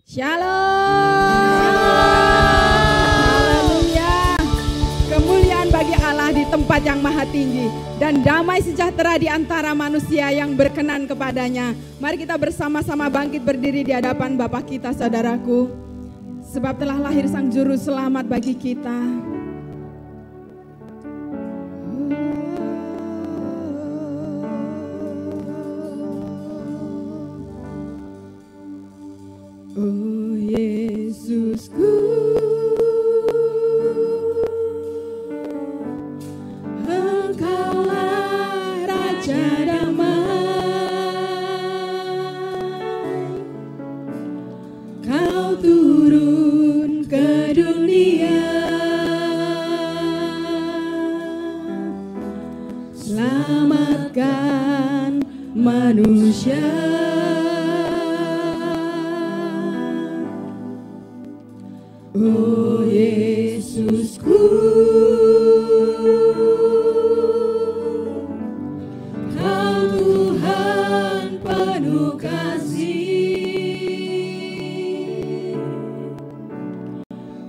Shalom. Haleluya. Kemuliaan bagi Allah di tempat yang maha tinggi dan damai sejahtera di antara manusia yang berkenan kepadanya. Mari kita bersama-sama bangkit berdiri di hadapan Bapa kita, saudaraku. Sebab telah lahir Sang Juru Selamat bagi kita. Oh Yesusku, Engkaulah Raja damai. Kau turun ke dunia, selamatkan manusia. Oh Yesusku, Kau Tuhan penuh kasih,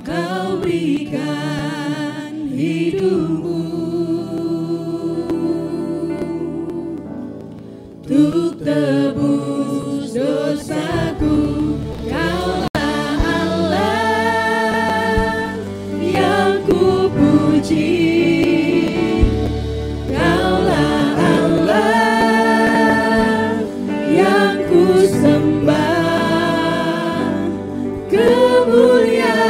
Kau berikan hidupmu untuk tebus dosaku. Kaulah Allah yang ku sembah, kemuliaan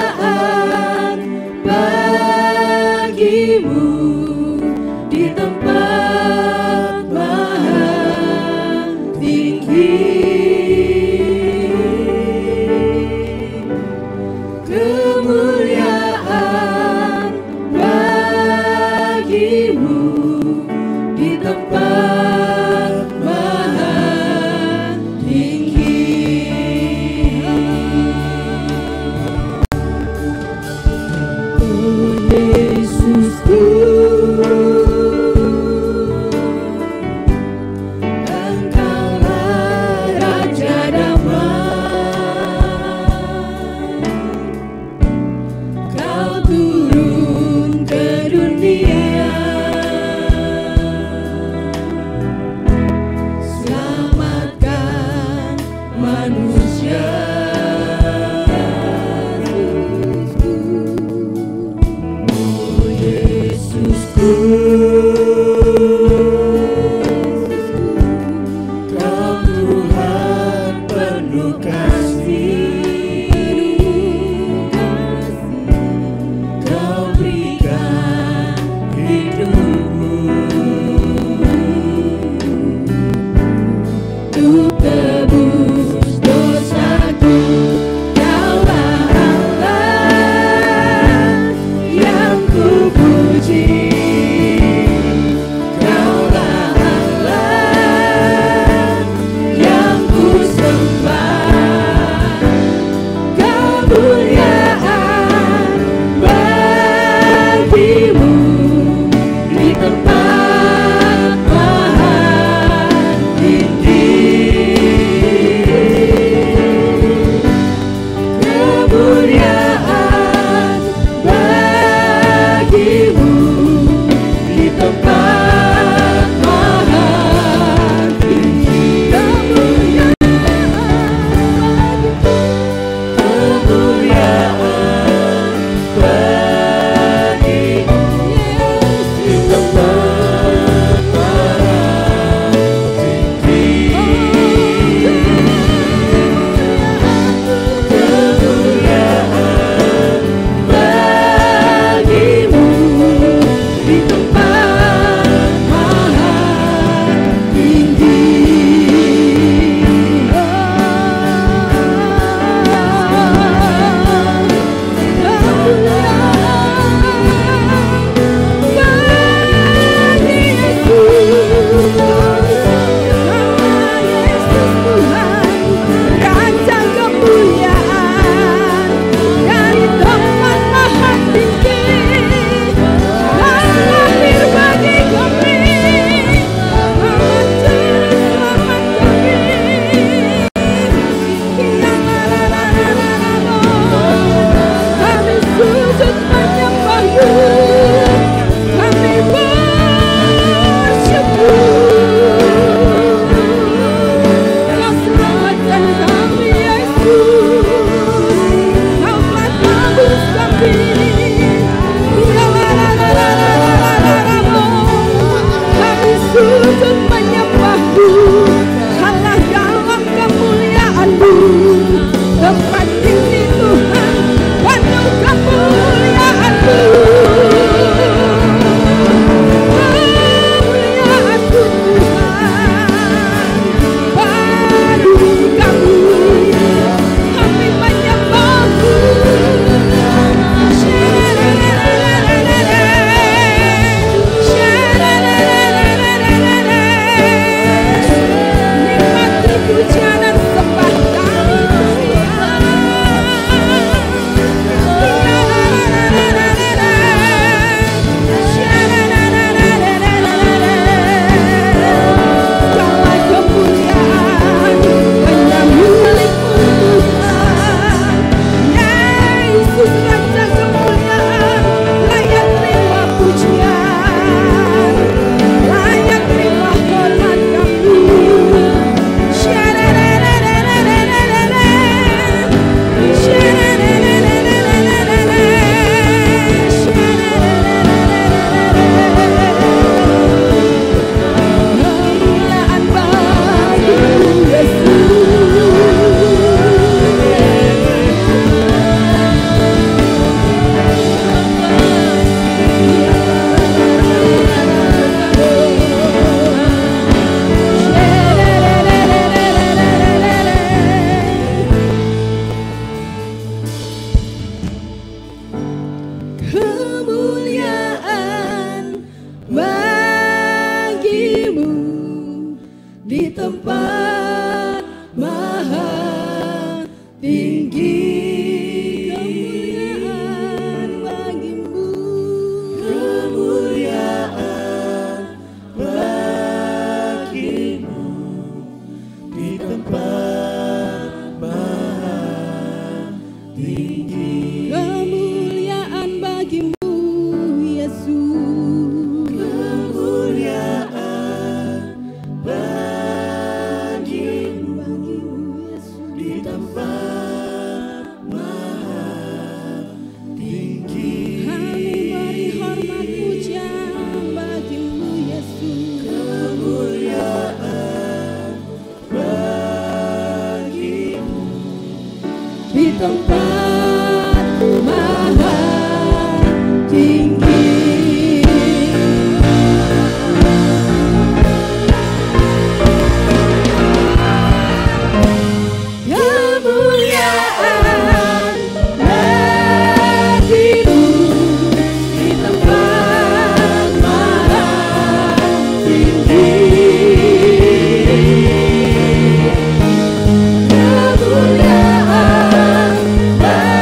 bagimu di tempat maha tinggi. Kemuliaan bagimu di tempat maha tinggi. Oh Yesusku, Engkaulah Raja damai. Kau turun ke dunia, selamatkan manusia. Oh Yesusku, Kau Tuhan penuh kasih, Kau berikan hidupmu untuk tebus dosaku. Kaulah Allah yang ku puji, Kaulah Allah yang ku sembah, bagimu, tempat tinggi Tuhan, penuh kemuliaan-Mu. Kemuliaan-Mu Tuhan, bagi kami, kami menyembah-Mu. Nikmati pujian dan sembah kami Tuhan. Segala kemuliaan hanya milik-Mu Tuhan. Yesus Raja kemuliaan, layak terima pujian, layak terima hormat kami. Kemuliaan bagimu kemuliaan bagimu di tempat maha tinggi. Kemuliaan bagimu, kemuliaan bagimu di tempat maha tinggi. Kemuliaan bagimu Yesus, kemuliaan bagimu Yesus di tempat maha tinggi. Kami beri hormat pujian bagimu Yesus, kemuliaan bagimu di tempat maha tinggi. Kemuliaan bagimu di tempat maha tinggi. Kemuliaan bagimu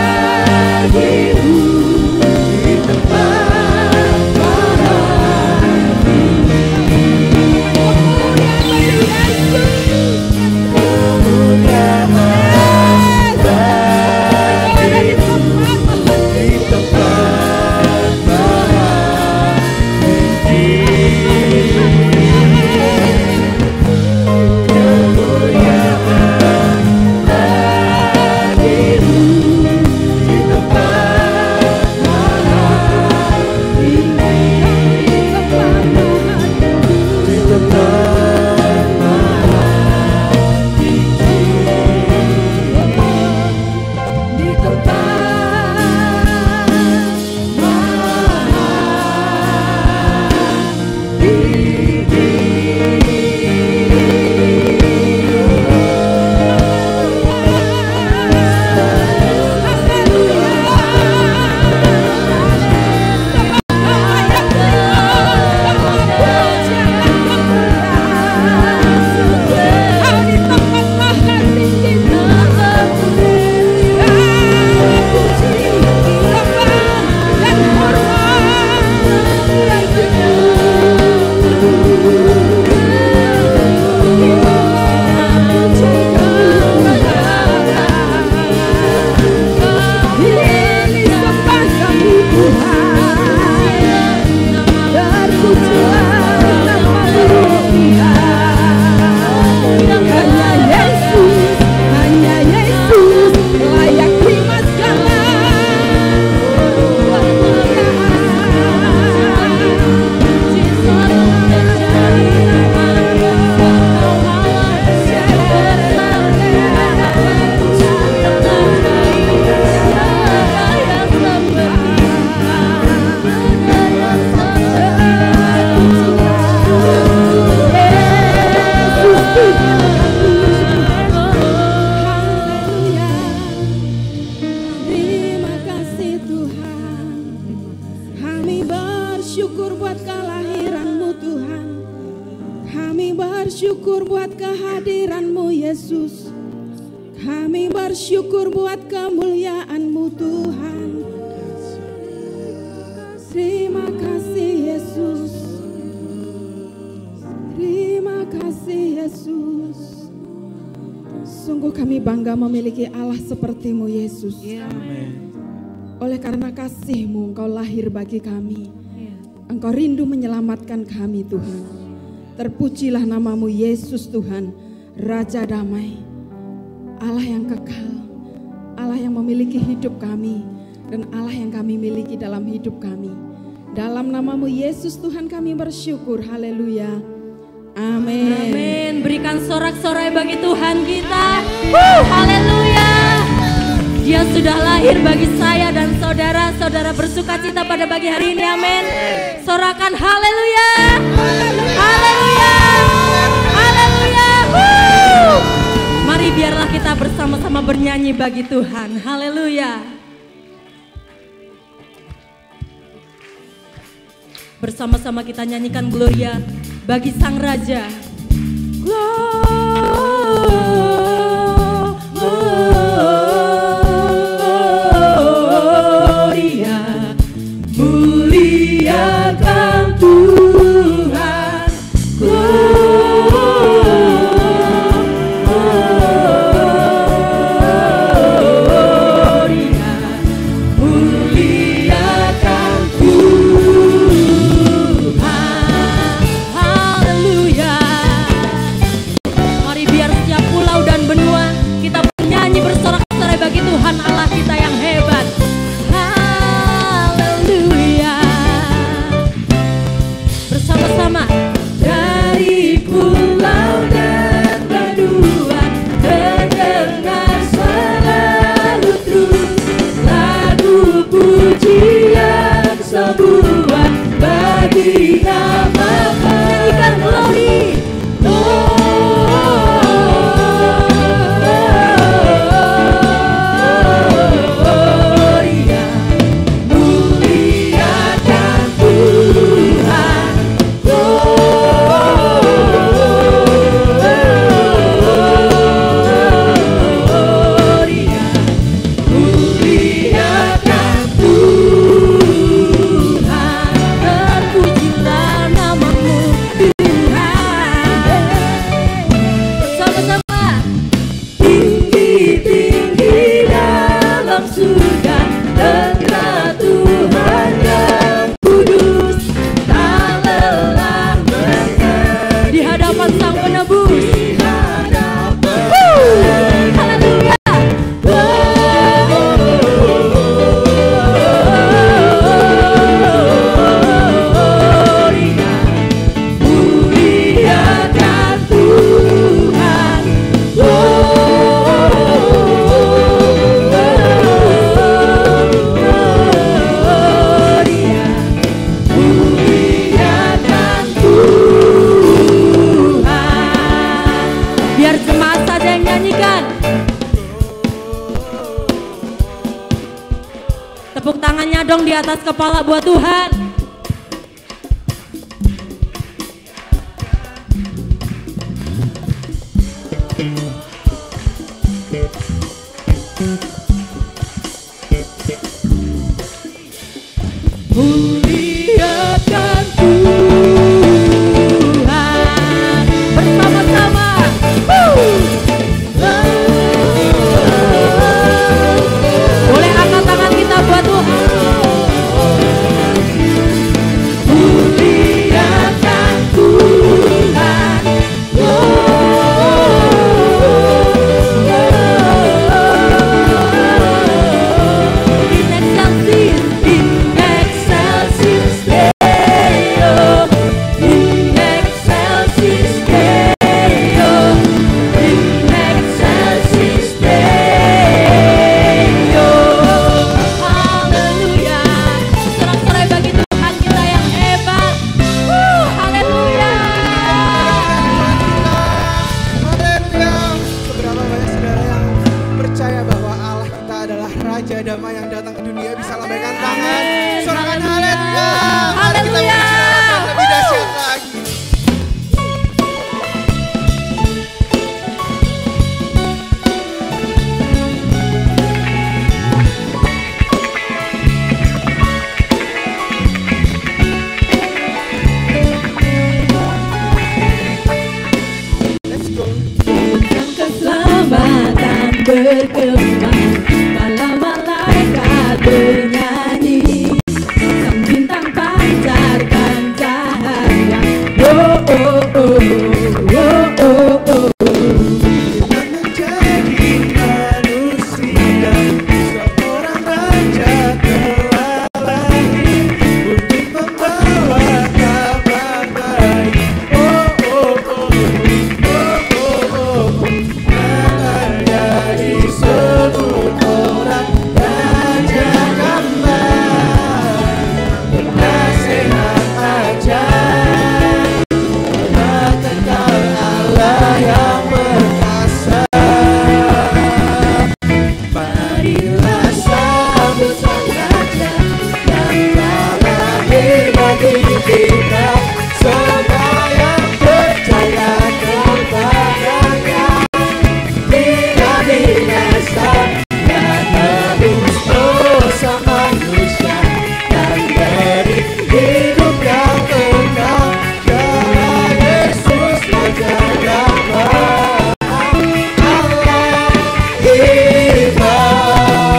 Kami bersyukur buat kemuliaan-Mu Tuhan. Terima kasih Yesus. Terima kasih Yesus. Sungguh kami bangga memiliki Allah seperti-Mu Yesus. Oleh karena kasih-Mu Engkau lahir bagi kami. Engkau rindu menyelamatkan kami Tuhan. Terpujilah nama-Mu Yesus Tuhan, Raja damai, Allah yang kekal, Allah yang memiliki hidup kami, dan Allah yang kami miliki dalam hidup kami. Dalam nama-Mu Yesus Tuhan kami bersyukur, haleluya, amin. Amin. Berikan sorak-sorai bagi Tuhan kita. Haleluya. Dia sudah lahir bagi saya dan saudara-saudara bersuka cita pada pagi hari ini, amin. Sorakan haleluya. Haleluya. Haleluya. Mari biarlah kita bersama-sama bernyanyi bagi Tuhan. Haleluya. Bersama-sama kita nyanyikan Gloria bagi Sang Raja. Gloria, muliakan Tuhan. Gloria, muliakan Tuhan. Haleluya. Mari biar setiap pulau dan benua kita bernyanyi bersorak-sorai bagi Tuhan Allah kita yang hebat. Haleluya. Bersama-sama. Dari pulau dan benua terdengar selalu terus lagu pujian sebuah bagi nama Nyanyikan glory. Gloria, muliakan Tuhan. Gloria, muliakan Tuhan. Terpujilah nama-Mu Tuhan. Bersama-sama. Tinggi-tinggi dalam surga tegak Tuhan yang kudus, tak lelah menang di hadapan Sang Penebus. Haleluya. Gloria, muliakan Tuhan. Gloria, muliakan Tuhan. Biar jemaat saja yang nyanyikan. Tepuk tangannya dong di atas kepala buat Tuhan. Muliakan Tuhan. Bersama-sama. Boleh angkat tangan kita buat Tuhan. Muliakan Tuhan. In excelsis, in excelsis Deo, in excelsis Deo, in excelsis Deo. Haleluya. Sorak-sorai bagi Tuhan kita yang hebat. Haleluya. Haleluya. Seberapa banyak saudara yang percaya bahwa Allah kita adalah Raja damai yang datang ke dunia, bisa lambaikan tangan. Sorakan haleluya. Mari kita Haleluya. mengucapkan lebih dahsyat lagi.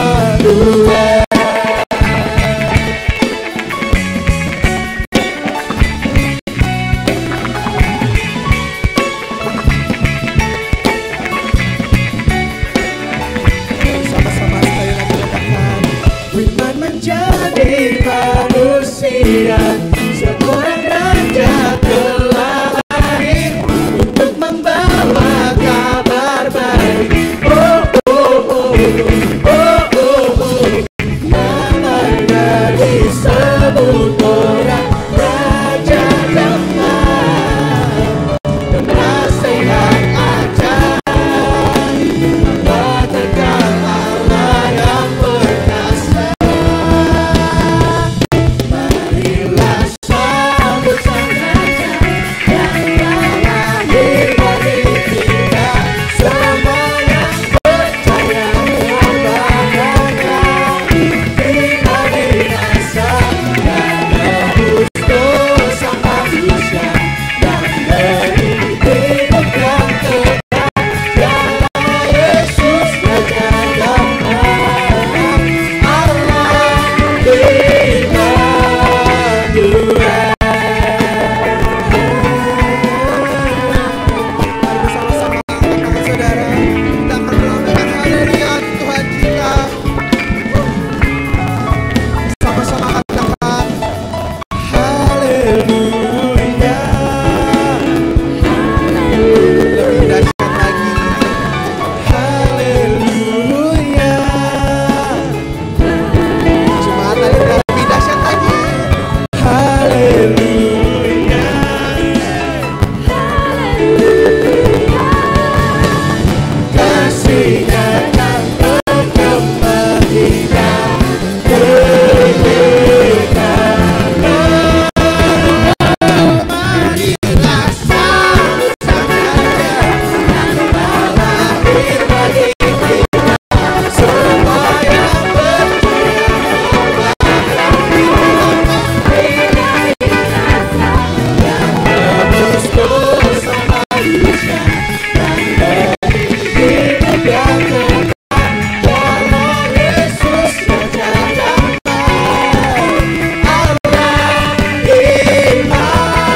Immanuel. Sama-sama sekali lagi katakan, Firman menjadi manusia, seorang raja telah lahir untuk membawa kabar baik. Oh oh oh, oh oh oh, namanya disebut orang Raja Damai, penasehat ajaib, Allah Tegar, Allah yang perkasa. Marilah sambut sang Raja yang lahir bagi kita semua yang percaya kepadanya. Kita dirasa dan nebus dosa manusia dan beri hidup yang kekal. Dalam Yesus Raja Damai, Allah Immanuel. Mari bersama-sama angkat saudara, kita akan melambaikan haleluya Tuhan kita. Sama-sama katakan haleluya. Lebih dahsyat lagi, haleluya. Jemaat lebih dahsyat lagi, haleluya. Kasih-Nya yang bergema hingga marilah sambut sang Raja yang lahir bagi kita semua yang percaya nebus dosa manusia dan beri hidup yang kekal. Dalam Yesus Raja Damai, Allah Immanuel.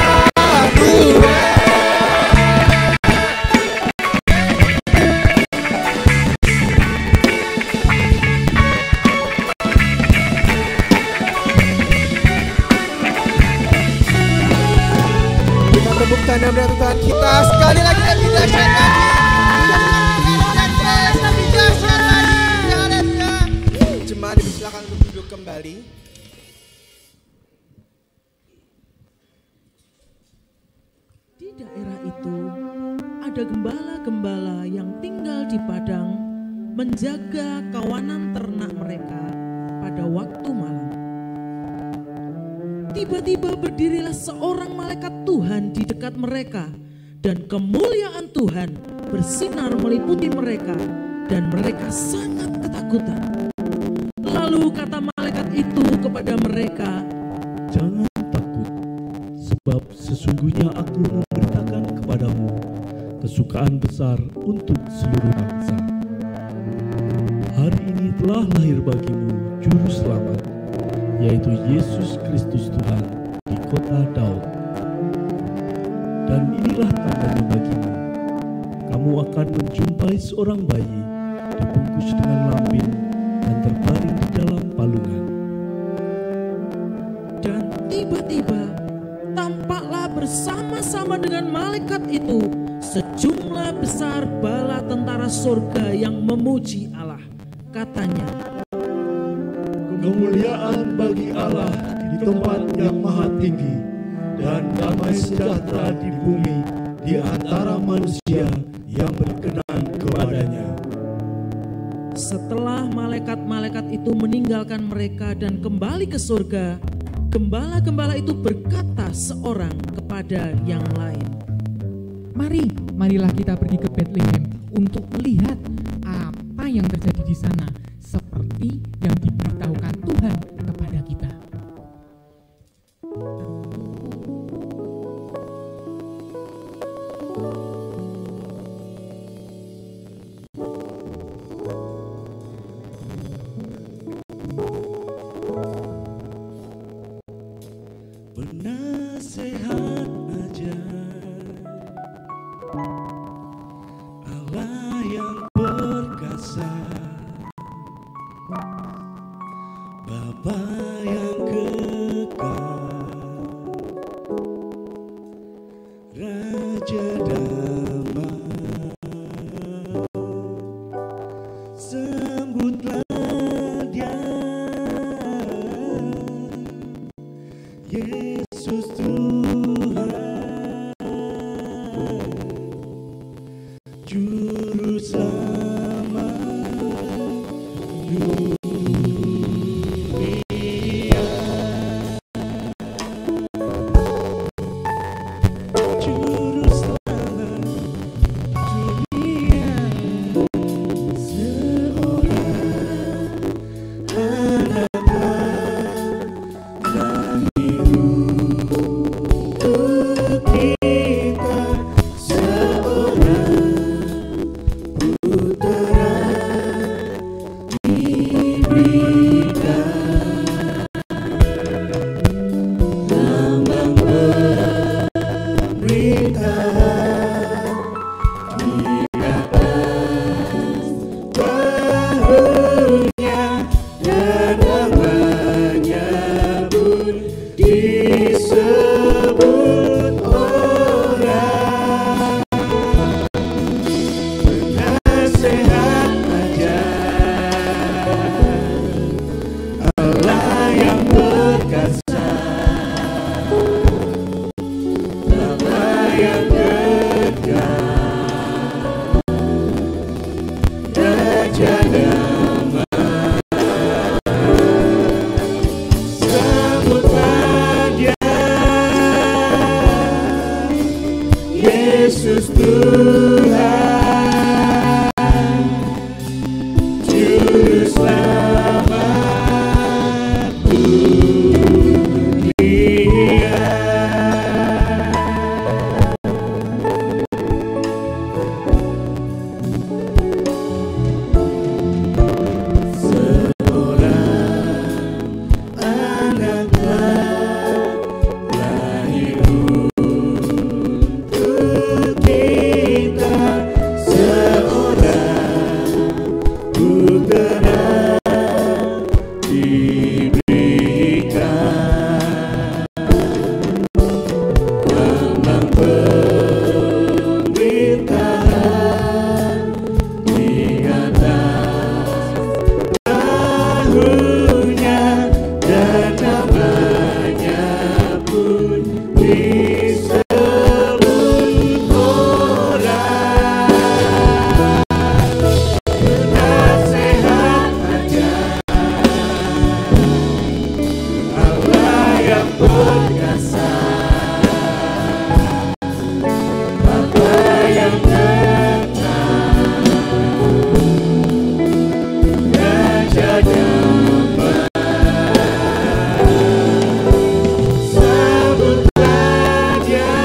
Kita tepuk tangan buat Tuhan kita sekali lagi lebih dahsyat lagi. Lebih dahsyat lagi. Haleluya. Jemaat dipersilakan untuk duduk kembali. Di daerah itu ada gembala-gembala yang tinggal di padang menjaga kawanan ternak mereka pada waktu malam. Tiba-tiba berdirilah seorang malaikat Tuhan di dekat mereka dan kemuliaan Tuhan bersinar meliputi mereka dan mereka sangat ketakutan. Lalu kata malaikat itu kepada mereka, Jangan takut, sebab sesungguhnya aku memberitakan kepadamu kesukaan besar untuk seluruh bangsa. Hari ini telah lahir bagimu Juru Selamat, yaitu Yesus Kristus Tuhan di kota Daud. Dan inilah tandanya bagimu, kamu akan menjumpai seorang bayi dibungkus dengan lampin dan terbaring di dalam palungan. dan tiba-tiba tampaklah bersama-sama dengan malaikat itu sejumlah besar bala tentara surga yang memuji Allah. Katanya, Kemuliaan bagi Allah di tempat yang maha tinggi, dan damai sejahtera di bumi di antara manusia yang berkenan kepadanya. setelah malaikat-malaikat itu meninggalkan mereka dan kembali ke surga, gembala-gembala itu berkata seorang kepada yang lain, Marilah kita pergi ke Bethlehem untuk melihat apa yang terjadi di sana, seperti yang diberitahukan Tuhan kepada kita. Bapa yang kekal, Raja damai, sambutlah Dia, Yesus Tuhan, Juru Selamat dunia. Juru Selamat dunia, seorang anak untuk kita, seorang putera diberikan, lambang pemerintahan di atas bahunya, dan namanya pun disebut orang penasehat ajaib, Allah yang perkasa, Bapa yang kekal, Raja damai, sambutlah Dia, Yesus Tuhan, Juru Selamat dunia. Seorang anak lahir untuk kita, seorang putera diberikan, lambang pemerintahan di atas bahunya, dan namanya pun disebut orang penasehat ajaib, Allah yang perkasa, Bapa yang kekal, Raja damai, sambutlah Dia,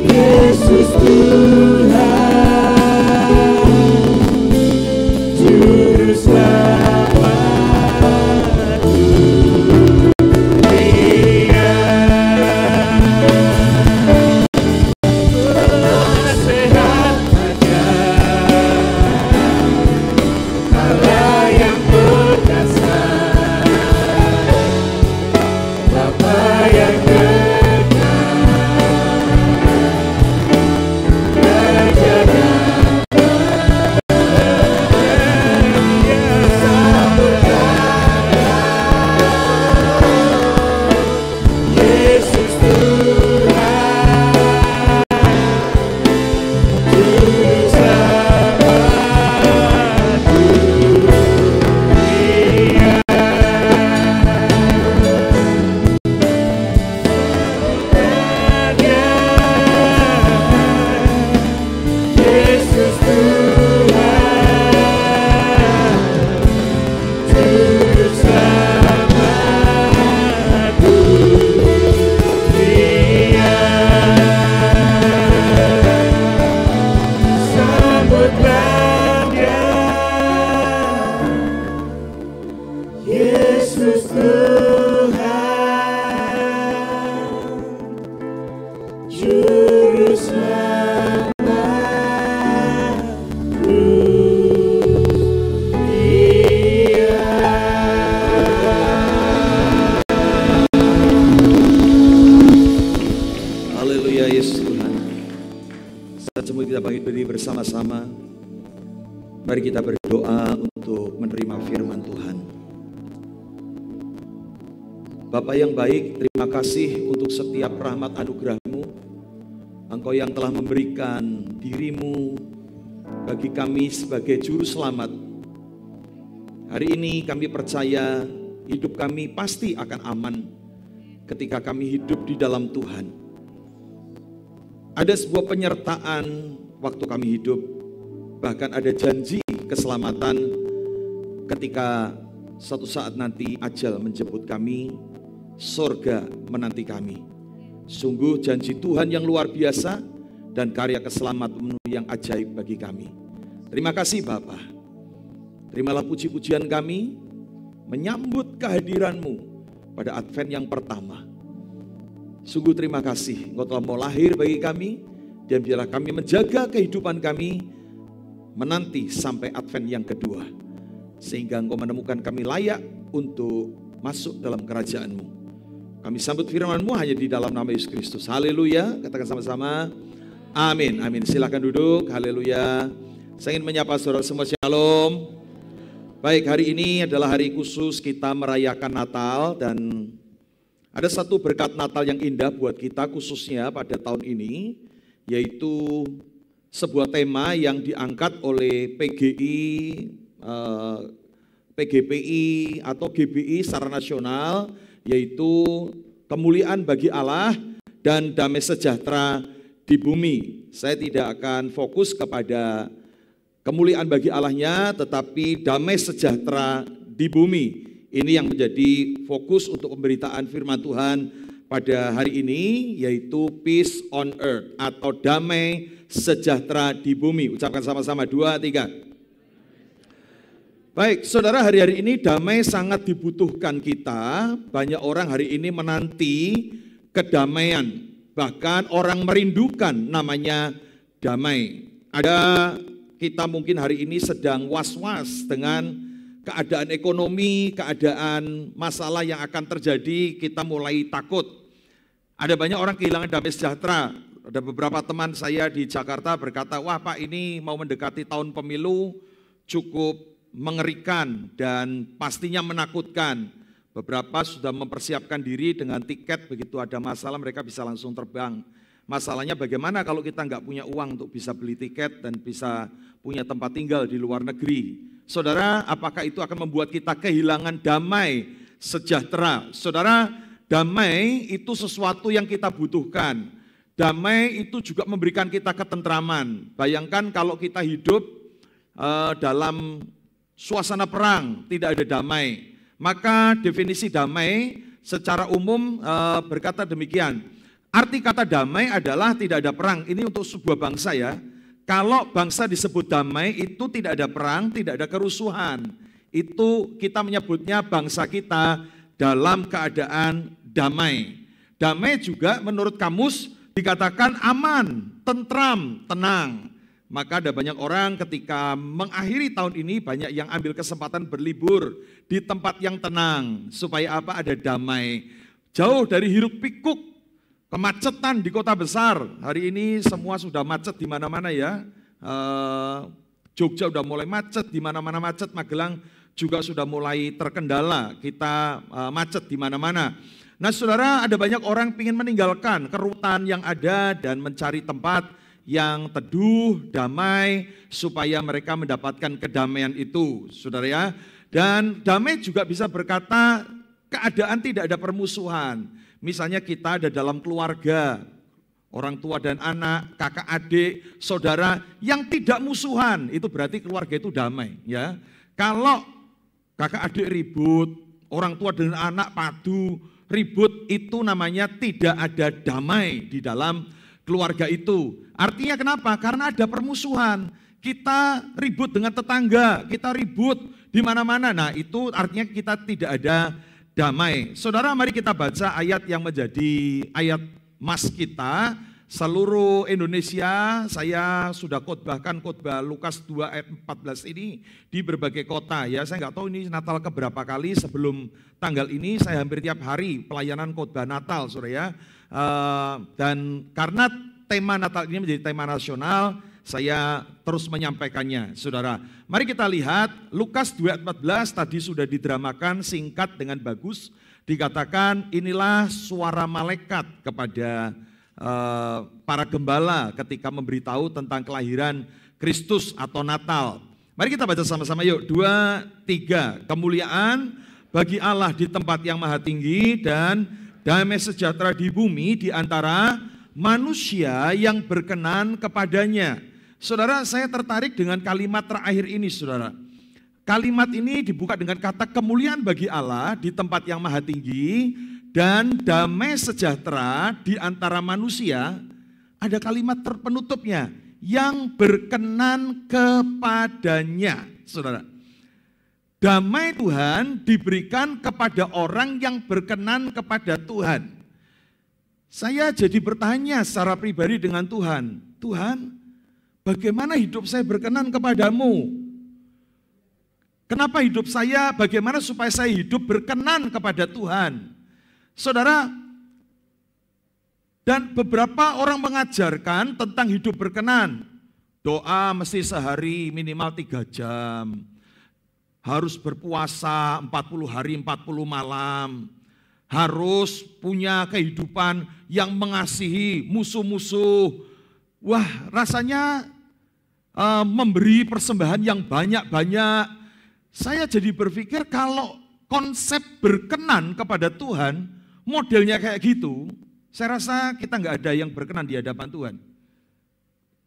Yesus Tuhan, Juru Selamat dunia. Penasehat ajaib, Allah yang perkasa, Bapa yang kekal, Raja Yesus Tuhan, Juru Selamat dunia. Dia, Yesus Tuhan, Juru Selamat dunia. Sambutlah Dia, Yesus Tuhan, Juru Selamat dunia. bersama-sama, mari kita berdoa untuk menerima firman Tuhan. Bapa yang baik, terima kasih untuk setiap rahmat anugerah-Mu. Engkau yang telah memberikan diri-Mu bagi kami sebagai juru selamat. Hari ini kami percaya hidup kami pasti akan aman ketika kami hidup di dalam Tuhan. Ada sebuah penyertaan waktu kami hidup, bahkan ada janji keselamatan ketika suatu saat nanti ajal menjemput kami, surga menanti kami. Sungguh janji Tuhan yang luar biasa dan karya keselamatan yang ajaib bagi kami. Terima kasih Bapa. Terimalah puji-pujian kami menyambut kehadiran-Mu pada Advent yang pertama. Sungguh terima kasih Engkau telah mau lahir bagi kami, dan biarlah kami menjaga kehidupan kami menanti sampai Advent yang kedua, sehingga Engkau menemukan kami layak untuk masuk dalam kerajaan-Mu. Kami sambut firman-Mu hanya di dalam nama Yesus Kristus. Haleluya. Katakan sama-sama, amin. Amin. Silakan duduk. Haleluya. Saya ingin menyapa saudara semua, shalom. Baik, hari ini adalah hari khusus kita merayakan Natal, dan ada satu berkat Natal yang indah buat kita khususnya pada tahun ini, yaitu sebuah tema yang diangkat oleh PGPI atau GBI secara nasional, yaitu kemuliaan bagi Allah dan damai sejahtera di bumi. Saya tidak akan fokus kepada kemuliaan bagi Allahnya, tetapi damai sejahtera di bumi. Ini yang menjadi fokus untuk pemberitaan firman Tuhan pada hari ini, yaitu peace on earth atau damai sejahtera di bumi. Ucapkan sama-sama, 2, 3. Baik, saudara, hari-hari ini damai sangat dibutuhkan kita. Banyak orang hari ini menanti kedamaian, bahkan orang merindukan namanya damai. Kita mungkin hari ini sedang was-was dengan keadaan ekonomi, keadaan masalah yang akan terjadi, kita mulai takut. Ada banyak orang kehilangan damai sejahtera. Ada beberapa teman saya di Jakarta berkata, wah Pak, ini mau mendekati tahun pemilu, cukup mengerikan dan pastinya menakutkan. Beberapa sudah mempersiapkan diri dengan tiket, begitu ada masalah mereka bisa langsung terbang. Masalahnya bagaimana kalau kita nggak punya uang untuk bisa beli tiket dan bisa punya tempat tinggal di luar negeri. Saudara, apakah itu akan membuat kita kehilangan damai sejahtera? Saudara, damai itu sesuatu yang kita butuhkan. Damai itu juga memberikan kita ketentraman. Bayangkan kalau kita hidup dalam suasana perang, tidak ada damai. Maka definisi damai secara umum berkata demikian. Arti kata damai adalah tidak ada perang. Ini untuk sebuah bangsa ya. Kalau bangsa disebut damai itu tidak ada perang, tidak ada kerusuhan. Itu kita menyebutnya bangsa kita dalam keadaan damai. Damai juga menurut kamus dikatakan aman, tentram, tenang. Maka ada banyak orang ketika mengakhiri tahun ini banyak yang ambil kesempatan berlibur di tempat yang tenang. Supaya apa? Ada damai. Jauh dari hiruk pikuk. Kemacetan di kota besar, hari ini semua sudah macet di mana-mana ya. Jogja sudah mulai macet, di mana-mana macet. Magelang juga sudah mulai terkendala, kita macet di mana-mana. Nah saudara, ada banyak orang ingin meninggalkan kerutan yang ada dan mencari tempat yang teduh, damai, supaya mereka mendapatkan kedamaian itu, saudara ya. Dan damai juga bisa berkata keadaan tidak ada permusuhan. Misalnya kita ada dalam keluarga, orang tua dan anak, kakak adik, saudara yang tidak musuhan, itu berarti keluarga itu damai ya. Kalau kakak adik ribut, orang tua dan anak padu, ribut, itu namanya tidak ada damai di dalam keluarga itu. Artinya kenapa? Karena ada permusuhan. Kita ribut dengan tetangga, kita ribut di mana-mana. Nah, itu artinya kita tidak ada damai. Saudara, mari kita baca ayat yang menjadi ayat mas kita. Seluruh Indonesia saya sudah khotbahkan khotbah Lukas 2 ayat 14 ini di berbagai kota ya. Saya nggak tahu ini Natal keberapa kali, sebelum tanggal ini saya hampir tiap hari pelayanan khotbah Natal, saudara ya. Dan karena tema Natal ini menjadi tema nasional, saya terus menyampaikannya, saudara. Mari kita lihat Lukas 2:14 tadi sudah didramakan singkat dengan bagus. Dikatakan inilah suara malaikat kepada para gembala ketika memberitahu tentang kelahiran Kristus atau Natal. Mari kita baca sama-sama yuk. 2, 3. Kemuliaan bagi Allah di tempat yang maha tinggi dan damai sejahtera di bumi di antara manusia yang berkenan kepadanya. Saudara, saya tertarik dengan kalimat terakhir ini, saudara. Kalimat ini dibuka dengan kata kemuliaan bagi Allah di tempat yang maha tinggi dan damai sejahtera di antara manusia. Ada kalimat penutupnya, yang berkenan kepadanya, saudara. Damai Tuhan diberikan kepada orang yang berkenan kepada Tuhan. Saya jadi bertanya secara pribadi dengan Tuhan, Tuhan, bagaimana hidup saya berkenan kepadamu? Kenapa hidup saya, bagaimana supaya saya hidup berkenan kepada Tuhan? Saudara, dan beberapa orang mengajarkan tentang hidup berkenan. Doa mesti sehari minimal 3 jam. Harus berpuasa 40 hari 40 malam. Harus punya kehidupan yang mengasihi musuh-musuh. Wah, rasanya memberi persembahan yang banyak-banyak. Saya jadi berpikir kalau konsep berkenan kepada Tuhan, modelnya kayak gitu, saya rasa kita nggak ada yang berkenan di hadapan Tuhan.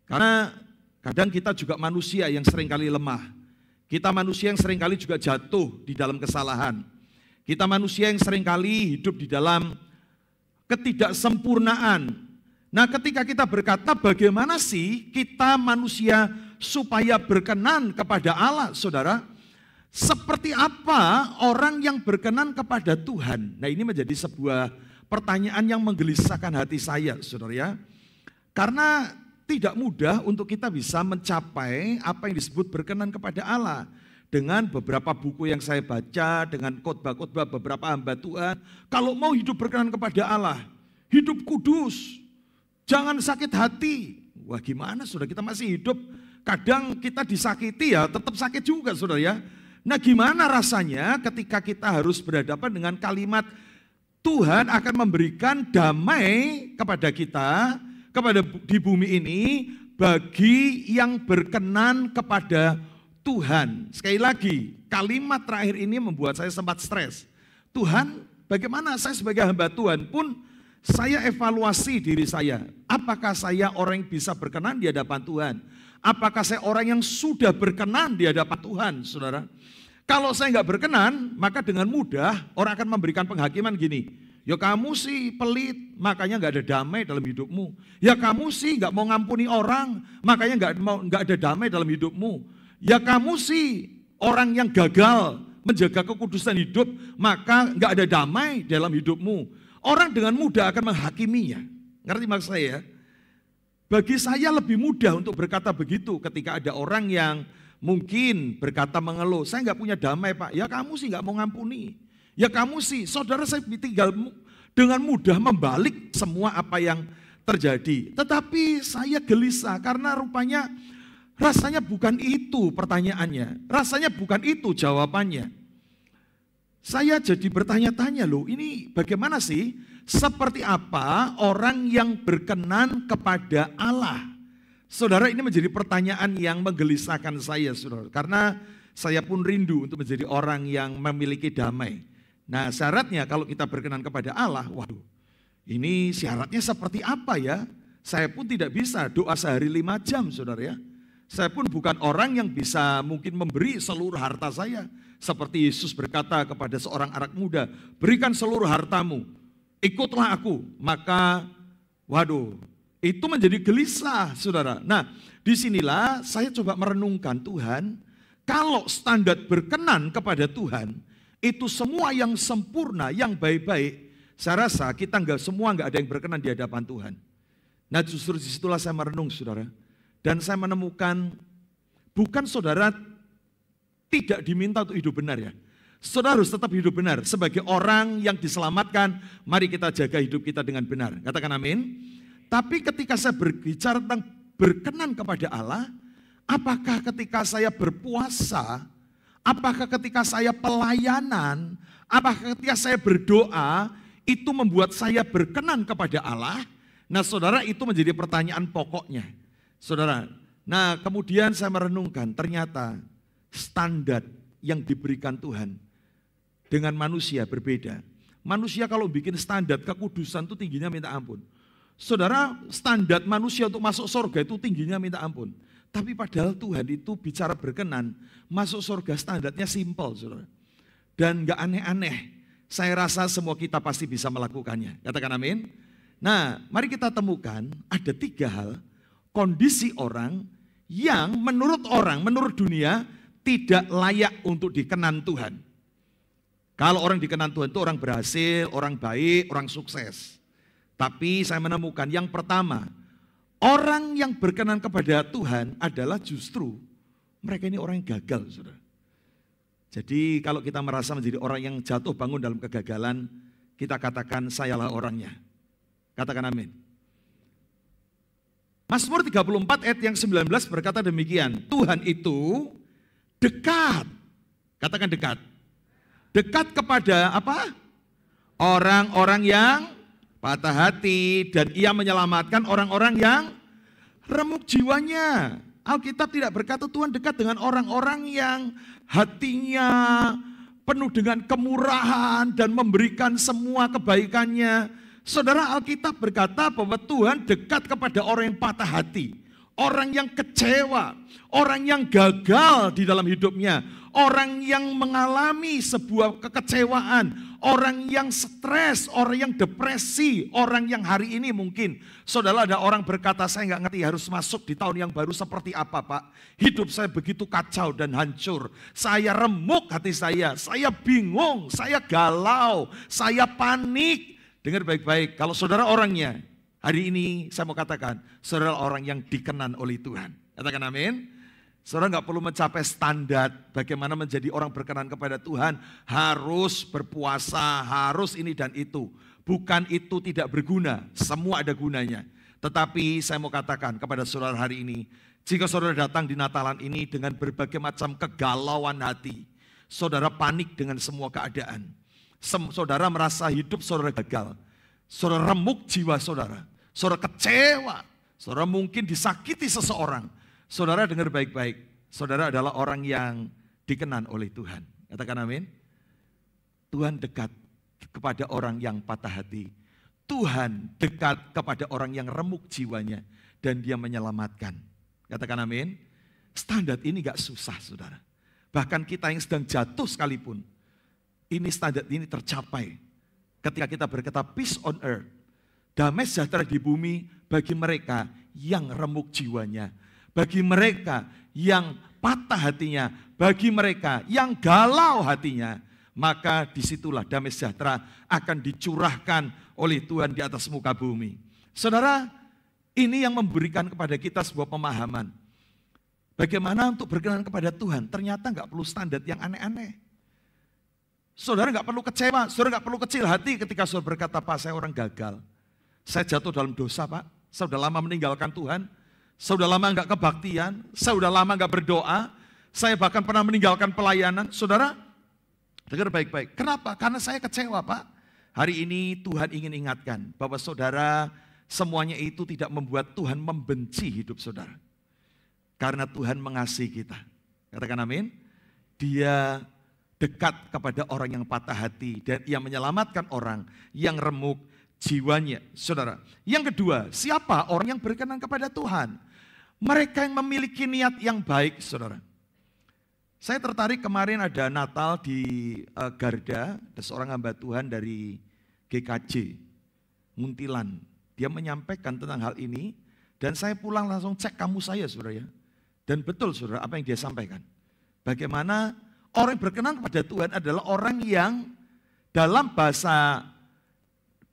Karena kadang kita juga manusia yang seringkali lemah. Kita manusia yang seringkali juga jatuh di dalam kesalahan. Kita manusia yang seringkali hidup di dalam ketidaksempurnaan. Nah, ketika kita berkata bagaimana sih kita manusia supaya berkenan kepada Allah, saudara? Seperti apa orang yang berkenan kepada Tuhan? Nah, ini menjadi sebuah pertanyaan yang menggelisahkan hati saya, saudara ya. Karena tidak mudah untuk kita bisa mencapai apa yang disebut berkenan kepada Allah. Dengan beberapa buku yang saya baca, dengan khotbah-khotbah beberapa hamba Tuhan. Kalau mau hidup berkenan kepada Allah, hidup kudus, jangan sakit hati. Wah, gimana saudara, kita masih hidup, kadang kita disakiti ya, tetap sakit juga saudara ya. Nah, gimana rasanya ketika kita harus berhadapan dengan kalimat Tuhan akan memberikan damai kepada kita, kepada di bumi ini, bagi yang berkenan kepada Tuhan. Sekali lagi, kalimat terakhir ini membuat saya sempat stres. Tuhan, bagaimana saya sebagai hamba Tuhan pun, saya evaluasi diri saya. Apakah saya orang yang bisa berkenan di hadapan Tuhan? Apakah saya orang yang sudah berkenan di hadapan Tuhan, saudara? Kalau saya nggak berkenan, maka dengan mudah orang akan memberikan penghakiman gini. Ya kamu sih pelit, makanya nggak ada damai dalam hidupmu. Ya kamu sih nggak mau ngampuni orang, makanya nggak ada damai dalam hidupmu. Ya kamu sih orang yang gagal menjaga kekudusan hidup, maka nggak ada damai dalam hidupmu. Orang dengan mudah akan menghakiminya. Ngerti maksud saya? Bagi saya lebih mudah untuk berkata begitu ketika ada orang yang mungkin berkata mengeluh, saya nggak punya damai Pak. Ya kamu sih nggak mau ngampuni. Ya kamu sih, saudara saya tinggal dengan mudah membalik semua apa yang terjadi. Tetapi saya gelisah karena rupanya rasanya bukan itu pertanyaannya. Rasanya bukan itu jawabannya. Saya jadi bertanya-tanya loh, ini bagaimana sih? Seperti apa orang yang berkenan kepada Allah? Saudara, ini menjadi pertanyaan yang menggelisahkan saya, saudara. Karena saya pun rindu untuk menjadi orang yang memiliki damai. Nah, syaratnya kalau kita berkenan kepada Allah, waduh, ini syaratnya seperti apa ya? Saya pun tidak bisa doa sehari 5 jam, saudara ya. Saya pun bukan orang yang bisa mungkin memberi seluruh harta saya. Seperti Yesus berkata kepada seorang anak muda, berikan seluruh hartamu, ikutlah aku. Maka, waduh, itu menjadi gelisah, saudara. Nah, disinilah saya coba merenungkan Tuhan, kalau standar berkenan kepada Tuhan, itu semua yang sempurna, yang baik-baik, saya rasa kita nggak ada yang berkenan di hadapan Tuhan. Nah, justru disitulah saya merenung, saudara. Dan saya menemukan, bukan saudara tidak diminta untuk hidup benar ya. Saudara harus tetap hidup benar. Sebagai orang yang diselamatkan, mari kita jaga hidup kita dengan benar. Katakan amin. Tapi ketika saya berbicara tentang berkenan kepada Allah? Apakah ketika saya berpuasa, apakah ketika saya pelayanan, apakah ketika saya berdoa, itu membuat saya berkenan kepada Allah? Nah saudara, itu menjadi pertanyaan pokoknya. Saudara, nah kemudian saya merenungkan, ternyata standar yang diberikan Tuhan dengan manusia berbeda. Manusia kalau bikin standar kekudusan itu tingginya minta ampun. Saudara, standar manusia untuk masuk surga itu tingginya minta ampun. Tapi padahal Tuhan itu bicara berkenan, masuk surga standarnya simpel, saudara. Dan gak aneh-aneh. Saya rasa semua kita pasti bisa melakukannya. Katakan amin. Nah, mari kita temukan ada 3 hal kondisi orang yang menurut dunia tidak layak untuk dikenan Tuhan. Kalau orang dikenan Tuhan itu orang berhasil, orang baik, orang sukses. Tapi saya menemukan yang pertama, orang yang berkenan kepada Tuhan adalah justru mereka ini orang yang gagal, saudara. Jadi kalau kita merasa menjadi orang yang jatuh bangun dalam kegagalan, kita katakan sayalah orangnya. Katakan amin. Mazmur 34 ayat yang 19 berkata demikian, Tuhan itu dekat. Katakan dekat. Dekat kepada apa? Orang-orang yang patah hati, dan ia menyelamatkan orang-orang yang remuk jiwanya. Alkitab tidak berkata Tuhan dekat dengan orang-orang yang hatinya penuh dengan kemurahan dan memberikan semua kebaikannya. Saudara, Alkitab berkata bahwa Tuhan dekat kepada orang yang patah hati, orang yang kecewa, orang yang gagal di dalam hidupnya, orang yang mengalami sebuah kekecewaan, orang yang stres, orang yang depresi, orang yang hari ini mungkin, saudara, ada orang berkata, saya nggak ngerti harus masuk di tahun yang baru seperti apa, Pak. Hidup saya begitu kacau dan hancur. Saya remuk hati saya bingung, saya galau, saya panik. Dengar baik-baik, kalau saudara orangnya, hari ini saya mau katakan, saudara orang yang dikenan oleh Tuhan. Katakan amin. Saudara nggak perlu mencapai standar bagaimana menjadi orang berkenan kepada Tuhan. Harus berpuasa, harus ini dan itu. Bukan itu tidak berguna, semua ada gunanya. Tetapi saya mau katakan kepada saudara hari ini, jika saudara datang di Natalan ini dengan berbagai macam kegalauan hati, saudara panik dengan semua keadaan, saudara merasa hidup saudara gagal, saudara remuk jiwa saudara, saudara kecewa, saudara mungkin disakiti seseorang. Saudara dengar baik-baik, saudara adalah orang yang dikenan oleh Tuhan. Katakan amin. Tuhan dekat kepada orang yang patah hati. Tuhan dekat kepada orang yang remuk jiwanya dan dia menyelamatkan. Katakan amin. Standar ini gak susah, saudara. Bahkan kita yang sedang jatuh sekalipun, ini standar ini tercapai. Ketika kita berkata peace on earth, damai sejahtera di bumi bagi mereka yang remuk jiwanya. Bagi mereka yang patah hatinya, bagi mereka yang galau hatinya, maka disitulah damai sejahtera akan dicurahkan oleh Tuhan di atas muka bumi. Saudara, ini yang memberikan kepada kita sebuah pemahaman. Bagaimana untuk berkenan kepada Tuhan, ternyata nggak perlu standar yang aneh-aneh. Saudara nggak perlu kecewa, saudara nggak perlu kecil hati ketika saudara berkata, Pak, saya orang gagal. Saya jatuh dalam dosa, Pak. Saya sudah lama meninggalkan Tuhan. Saya sudah lama enggak kebaktian, saya sudah lama enggak berdoa, saya bahkan pernah meninggalkan pelayanan. Saudara, dengar baik-baik. Kenapa? Karena saya kecewa, Pak. Hari ini Tuhan ingin ingatkan bahwa saudara, semuanya itu tidak membuat Tuhan membenci hidup saudara. Karena Tuhan mengasihi kita. Katakan amin. Dia dekat kepada orang yang patah hati dan ia menyelamatkan orang yang remuk jiwanya, saudara. Yang kedua, siapa orang yang berkenan kepada Tuhan? Mereka yang memiliki niat yang baik, saudara. Saya tertarik kemarin ada Natal di Garda, ada seorang hamba Tuhan dari GKJ, Muntilan. Dia menyampaikan tentang hal ini, dan saya pulang langsung cek kamus saya, saudara ya. Dan betul, saudara, apa yang dia sampaikan. Bagaimana orang yang berkenan kepada Tuhan adalah orang yang dalam bahasa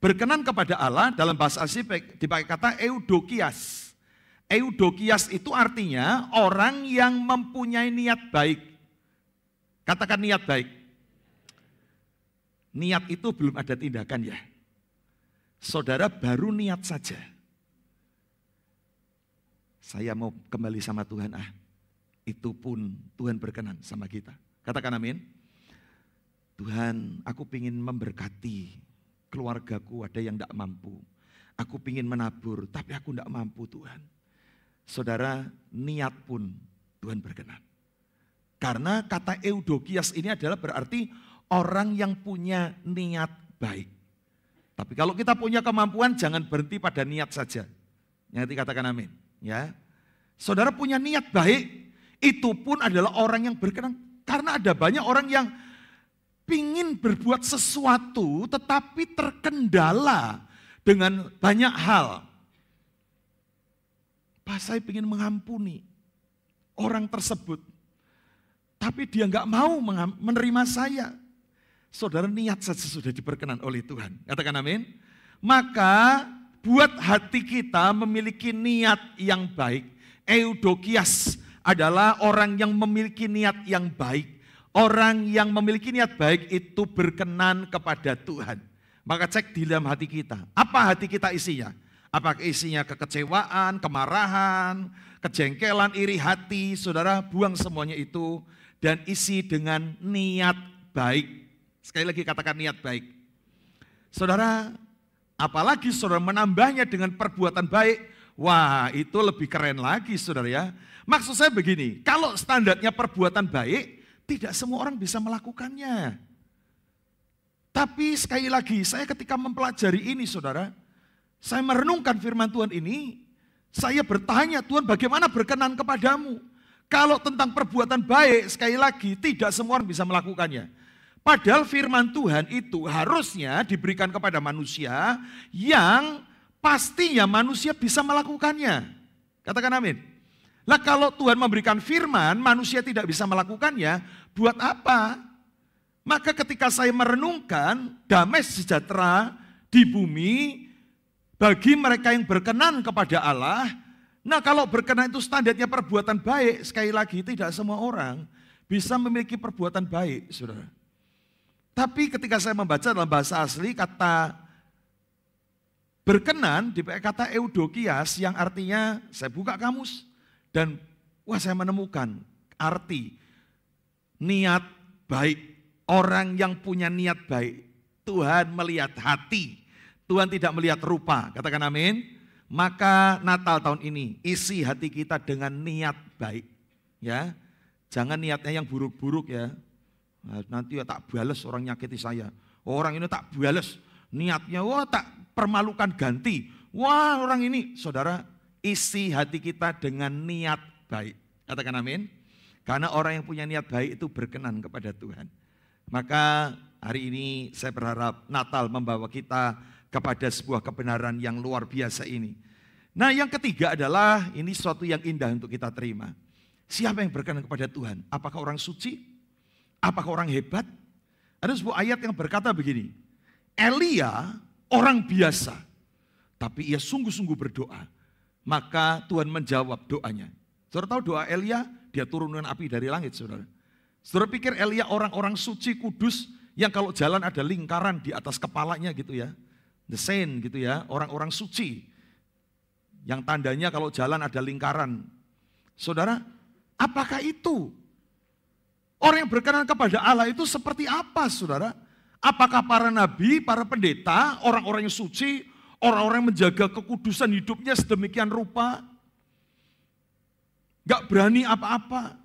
berkenan kepada Allah, dalam bahasa asli dipakai kata eudokias. Eudokias itu artinya orang yang mempunyai niat baik. Katakan niat baik. Niat itu belum ada tindakan ya. Saudara baru niat saja. saya mau kembali sama Tuhan, itu pun Tuhan berkenan sama kita. Katakan amin. Tuhan, aku ingin memberkati keluargaku, ada yang tidak mampu. Aku ingin menabur, tapi aku tidak mampu Tuhan. Saudara, niat pun Tuhan berkenan. Karena kata Eudokias ini adalah berarti orang yang punya niat baik. Tapi kalau kita punya kemampuan, jangan berhenti pada niat saja. Yang dikatakan amin. Ya, saudara punya niat baik, itu pun adalah orang yang berkenan. Karena ada banyak orang yang pingin berbuat sesuatu, tetapi terkendala dengan banyak hal. Saya ingin mengampuni orang tersebut, tapi dia nggak mau menerima saya. Saudara, niat saja sudah diperkenan oleh Tuhan. Katakan amin. Maka buat hati kita memiliki niat yang baik. Eudokias adalah orang yang memiliki niat yang baik. Orang yang memiliki niat baik itu berkenan kepada Tuhan. Maka cek di dalam hati kita. Apa hati kita isinya? Apakah isinya kekecewaan, kemarahan, kejengkelan, iri hati? Saudara, buang semuanya itu dan isi dengan niat baik. Sekali lagi katakan niat baik. Saudara, apalagi saudara menambahnya dengan perbuatan baik, wah itu lebih keren lagi saudara ya. Maksud saya begini, kalau standarnya perbuatan baik, tidak semua orang bisa melakukannya. Tapi sekali lagi, saya ketika mempelajari ini saudara, saya merenungkan firman Tuhan ini, saya bertanya, Tuhan bagaimana berkenan kepadamu? Kalau tentang perbuatan baik, sekali lagi, tidak semua orang bisa melakukannya. Padahal firman Tuhan itu harusnya diberikan kepada manusia yang pastinya manusia bisa melakukannya. Katakan amin. Lah kalau Tuhan memberikan firman, manusia tidak bisa melakukannya, buat apa? Maka ketika saya merenungkan damai sejahtera di bumi bagi mereka yang berkenan kepada Allah. Nah kalau berkenan itu standarnya perbuatan baik, sekali lagi tidak semua orang bisa memiliki perbuatan baik, saudara. Tapi ketika saya membaca dalam bahasa asli kata berkenan dipakai kata Eudokias yang artinya saya buka kamus dan saya menemukan arti niat baik. Orang yang punya niat baik, Tuhan melihat hati, Tuhan tidak melihat rupa. Katakan amin. Maka Natal tahun ini isi hati kita dengan niat baik, ya. Jangan niatnya yang buruk-buruk ya. Nanti ya tak balas orang nyakiti saya. Orang ini tak balas, niatnya tak permalukan ganti. Wah orang ini, saudara, isi hati kita dengan niat baik. Katakan amin. Karena orang yang punya niat baik itu berkenan kepada Tuhan. Maka hari ini saya berharap Natal membawa kita kepada sebuah kebenaran yang luar biasa ini. Nah yang ketiga adalah ini sesuatu yang indah untuk kita terima. Siapa yang berkenan kepada Tuhan? Apakah orang suci? Apakah orang hebat? Ada sebuah ayat yang berkata begini. Elia orang biasa, tapi ia sungguh-sungguh berdoa. Maka Tuhan menjawab doanya. Saudara tahu doa Elia? Dia turunkan api dari langit, saudara. Saudara pikir Elia orang-orang suci, kudus, yang kalau jalan ada lingkaran di atas kepalanya gitu ya. The saint gitu ya, orang-orang suci. Yang tandanya kalau jalan ada lingkaran. Saudara, apakah itu? Orang yang berkenan kepada Allah itu seperti apa saudara? Apakah para nabi, para pendeta, orang-orang yang suci, orang-orang yang menjaga kekudusan hidupnya sedemikian rupa? Gak berani apa-apa.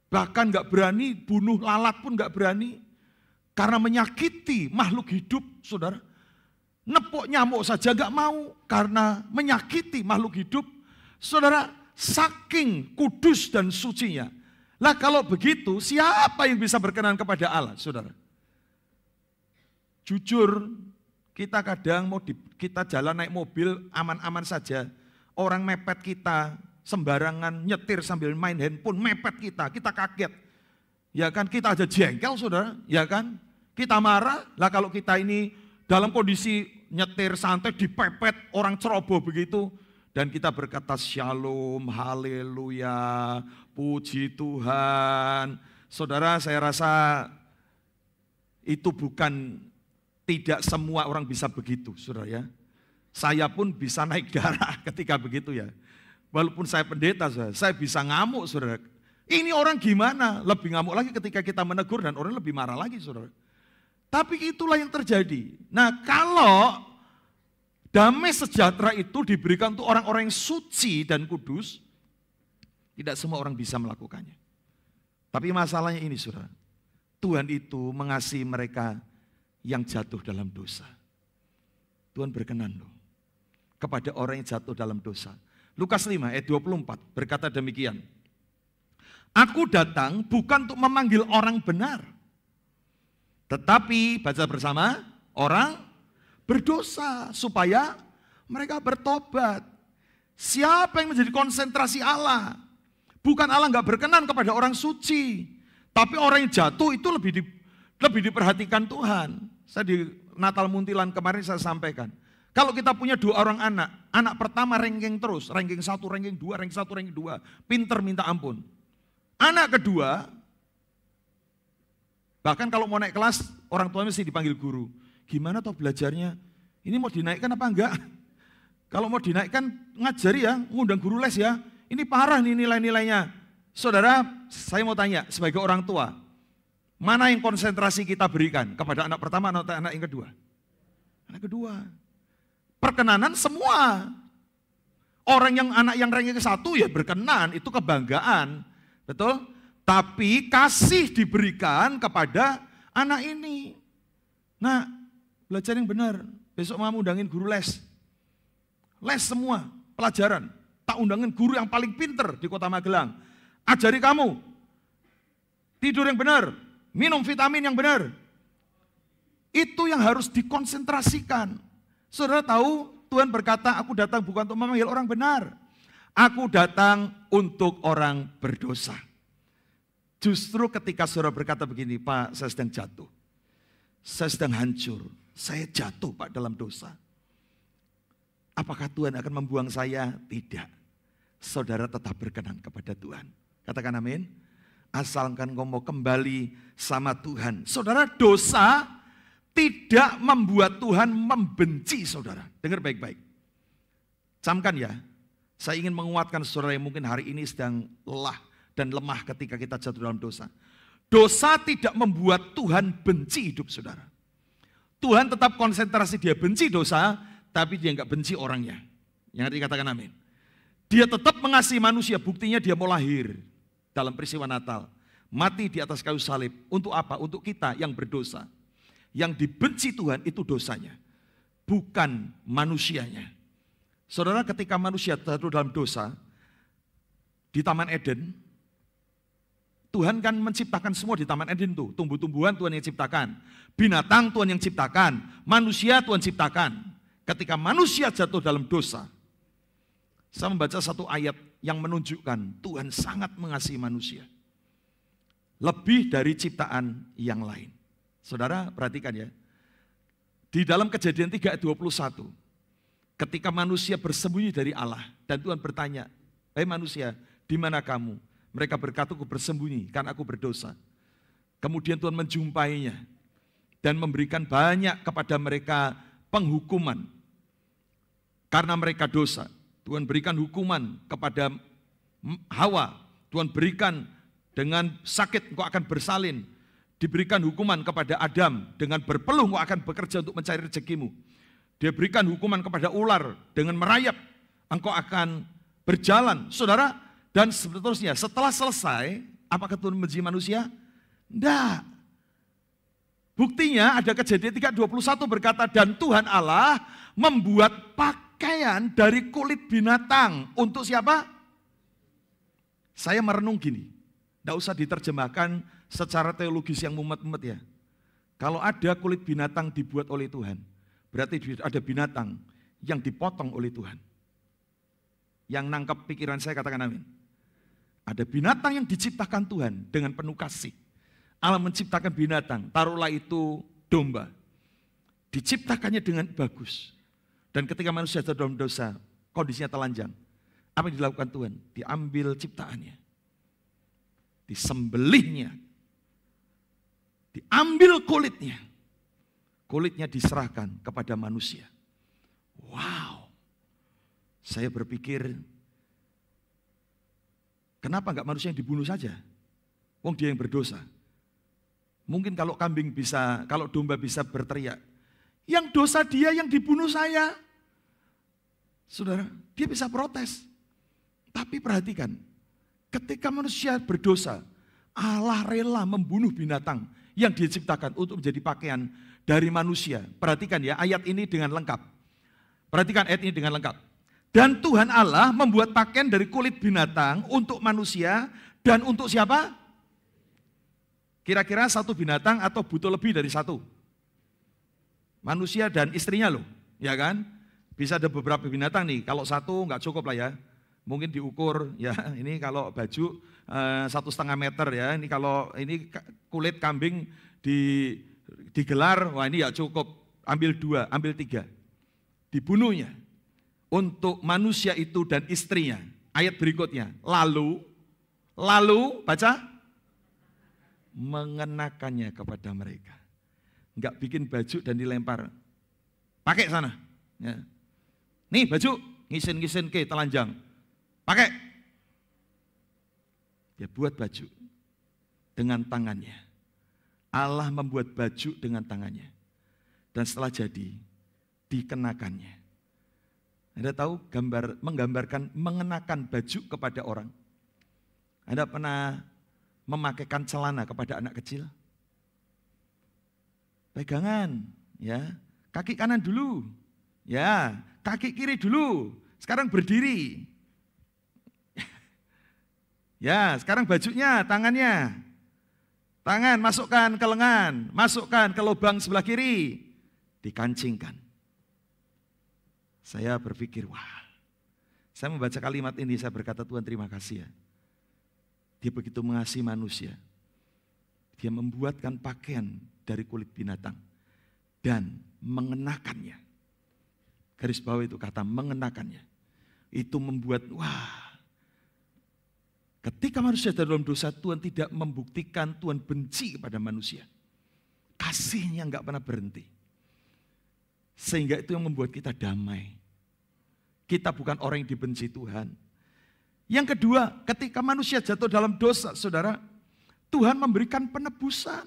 Bahkan gak berani bunuh lalat pun gak berani. Karena menyakiti makhluk hidup, saudara. Nepuk nyamuk saja gak mau karena menyakiti makhluk hidup. Saudara, saking kudus dan sucinya. Lah kalau begitu, siapa yang bisa berkenan kepada Allah, saudara? Jujur, kita kadang kita jalan naik mobil aman-aman saja. Orang mepet kita, sembarangan nyetir sambil main handphone, mepet kita kaget. Ya kan, kita aja jengkel saudara, ya kan. Kita marah, lah kalau kita ini dalam kondisi nyetir santai dipepet orang ceroboh begitu. Dan kita berkata shalom, haleluya, puji Tuhan. Saudara saya rasa itu bukan, tidak semua orang bisa begitu saudara ya. Saya pun bisa naik darah ketika begitu ya. Walaupun saya pendeta, saya bisa ngamuk, saudara. Ini orang gimana? Lebih ngamuk lagi ketika kita menegur dan orang lebih marah lagi, saudara. Tapi itulah yang terjadi. Nah, kalau damai sejahtera itu diberikan untuk orang-orang yang suci dan kudus, tidak semua orang bisa melakukannya. Tapi masalahnya ini, saudara. Tuhan itu mengasihi mereka yang jatuh dalam dosa. Tuhan berkenan loh kepada orang yang jatuh dalam dosa. Lukas 5 ayat 24 berkata demikian. Aku datang bukan untuk memanggil orang benar, tetapi, baca bersama, orang berdosa supaya mereka bertobat. Siapa yang menjadi konsentrasi Allah? Bukan Allah nggak berkenan kepada orang suci, tapi orang yang jatuh itu lebih diperhatikan Tuhan. Saya di Natal Muntilan kemarin saya sampaikan. Kalau kita punya 2 orang anak pertama ranking terus, ranking 1, ranking 2, ranking 1, ranking 2, pinter minta ampun. Anak kedua, bahkan kalau mau naik kelas, orang tuanya mesti dipanggil guru. Gimana toh belajarnya? Ini mau dinaikkan apa enggak? Kalau mau dinaikkan, ngajari ya, ngundang guru les ya. Ini parah nih nilai-nilainya. Saudara, saya mau tanya, sebagai orang tua, mana yang konsentrasi kita berikan? Kepada anak pertama atau anak yang kedua? Anak kedua. Perkenanan semua. Anak yang ranking 1 ya berkenan, itu kebanggaan. Betul? Tapi kasih diberikan kepada anak ini. Nah, belajar yang benar. Besok mau undangin guru les. Les semua pelajaran. Tak undangin guru yang paling pinter di Kota Magelang. Ajari kamu tidur yang benar, minum vitamin yang benar. Itu yang harus dikonsentrasikan. Saudara tahu Tuhan berkata, aku datang bukan untuk memanggil orang benar. Aku datang untuk orang berdosa. Justru ketika saudara berkata begini, Pak, saya sedang jatuh. Saya sedang hancur. Saya jatuh, Pak, dalam dosa. Apakah Tuhan akan membuang saya? Tidak. Saudara tetap berkenan kepada Tuhan. Katakan amin. Asalkan kau mau kembali sama Tuhan. Saudara, dosa tidak membuat Tuhan membenci saudara. Dengar baik-baik. Camkan ya. Saya ingin menguatkan saudara yang mungkin hari ini sedang lelah dan lemah ketika kita jatuh dalam dosa. Dosa tidak membuat Tuhan benci hidup saudara. Tuhan tetap konsentrasi, dia benci dosa, tapi dia enggak benci orangnya. Yang dikatakan amin. Dia tetap mengasihi manusia, buktinya dia mau lahir dalam peristiwa Natal. Mati di atas kayu salib. Untuk apa? Untuk kita yang berdosa. Yang dibenci Tuhan itu dosanya, bukan manusianya. Saudara, ketika manusia jatuh dalam dosa, di Taman Eden, Tuhan kan menciptakan semua di Taman Eden tuh. Tumbuh-tumbuhan Tuhan yang ciptakan, binatang Tuhan yang ciptakan, manusia Tuhan ciptakan. Ketika manusia jatuh dalam dosa, saya membaca satu ayat yang menunjukkan Tuhan sangat mengasihi manusia. Lebih dari ciptaan yang lain. Saudara perhatikan ya, di dalam Kejadian 3 ayat 21, ketika manusia bersembunyi dari Allah dan Tuhan bertanya, "Hei manusia, di mana kamu?" Mereka berkata, "Aku bersembunyi karena aku berdosa." Kemudian Tuhan menjumpainya dan memberikan banyak kepada mereka penghukuman karena mereka dosa. Tuhan berikan hukuman kepada Hawa, Tuhan berikan dengan sakit engkau akan bersalin. Diberikan hukuman kepada Adam, dengan berpeluh engkau akan bekerja untuk mencari rezekimu. Dia berikan hukuman kepada ular, dengan merayap engkau akan berjalan. Saudara, dan seterusnya. Setelah selesai, apakah Tuhan membenci manusia? Tidak. Buktinya ada Kejadian 3:21 berkata, dan Tuhan Allah membuat pakaian dari kulit binatang. Untuk siapa? Saya merenung gini, tidak usah diterjemahkan secara teologis yang mumet-mumet ya. Kalau ada kulit binatang dibuat oleh Tuhan, berarti ada binatang yang dipotong oleh Tuhan. Yang nangkap pikiran saya katakan amin. Ada binatang yang diciptakan Tuhan dengan penuh kasih. Allah menciptakan binatang, taruhlah itu domba. Diciptakannya dengan bagus. Dan ketika manusia jatuh dalam dosa, kondisinya telanjang. Apa yang dilakukan Tuhan? Diambil ciptaannya. Disembelihnya. Diambil kulitnya. Kulitnya diserahkan kepada manusia. Wow. Saya berpikir Kenapa enggak manusia yang dibunuh saja? Wong dia yang berdosa. Mungkin kalau kambing bisa, kalau domba bisa berteriak, yang dosa dia yang dibunuh saya. Saudara, dia bisa protes. Tapi perhatikan, ketika manusia berdosa, Allah rela membunuh binatang yang dia ciptakan untuk menjadi pakaian dari manusia. Perhatikan ya ayat ini dengan lengkap. Perhatikan ayat ini dengan lengkap. Dan Tuhan Allah membuat pakaian dari kulit binatang untuk manusia dan untuk siapa? Kira-kira satu binatang atau butuh lebih dari satu? Manusia dan istrinya loh, ya kan? Bisa ada beberapa binatang nih, kalau satu nggak cukup lah ya. Mungkin diukur ya, ini kalau baju 1,5 meter ya, ini kalau ini kulit kambing digelar, wah ini ya cukup, ambil 2, ambil 3. Dibunuhnya untuk manusia itu dan istrinya. Ayat berikutnya, lalu baca, mengenakannya kepada mereka. Enggak bikin baju dan dilempar. Pakai sana. Ya. Nih baju, ngisin-ngisin ke telanjang. Pakai. Dia buat baju dengan tangannya. Allah membuat baju dengan tangannya. Dan setelah jadi, dikenakannya. Anda tahu menggambarkan mengenakan baju kepada orang? Anda pernah memakaikan celana kepada anak kecil? Pegangan, ya. Kaki kanan dulu. Ya, kaki kiri dulu. Sekarang berdiri. Ya, sekarang bajunya, tangannya. Tangan masukkan ke lengan, masukkan ke lubang sebelah kiri. Dikancingkan. Saya berpikir, wah. Saya membaca kalimat ini, saya berkata, Tuhan terima kasih ya. Dia begitu mengasihi manusia. Dia membuatkan pakaian dari kulit binatang dan mengenakannya. Garis bawah itu kata mengenakannya. Itu membuat, wah. Ketika manusia dalam dosa, Tuhan tidak membuktikan Tuhan benci kepada manusia. Kasihnya enggak pernah berhenti. Sehingga itu yang membuat kita damai. Kita bukan orang yang dibenci Tuhan. Yang kedua, ketika manusia jatuh dalam dosa, saudara, Tuhan memberikan penebusan.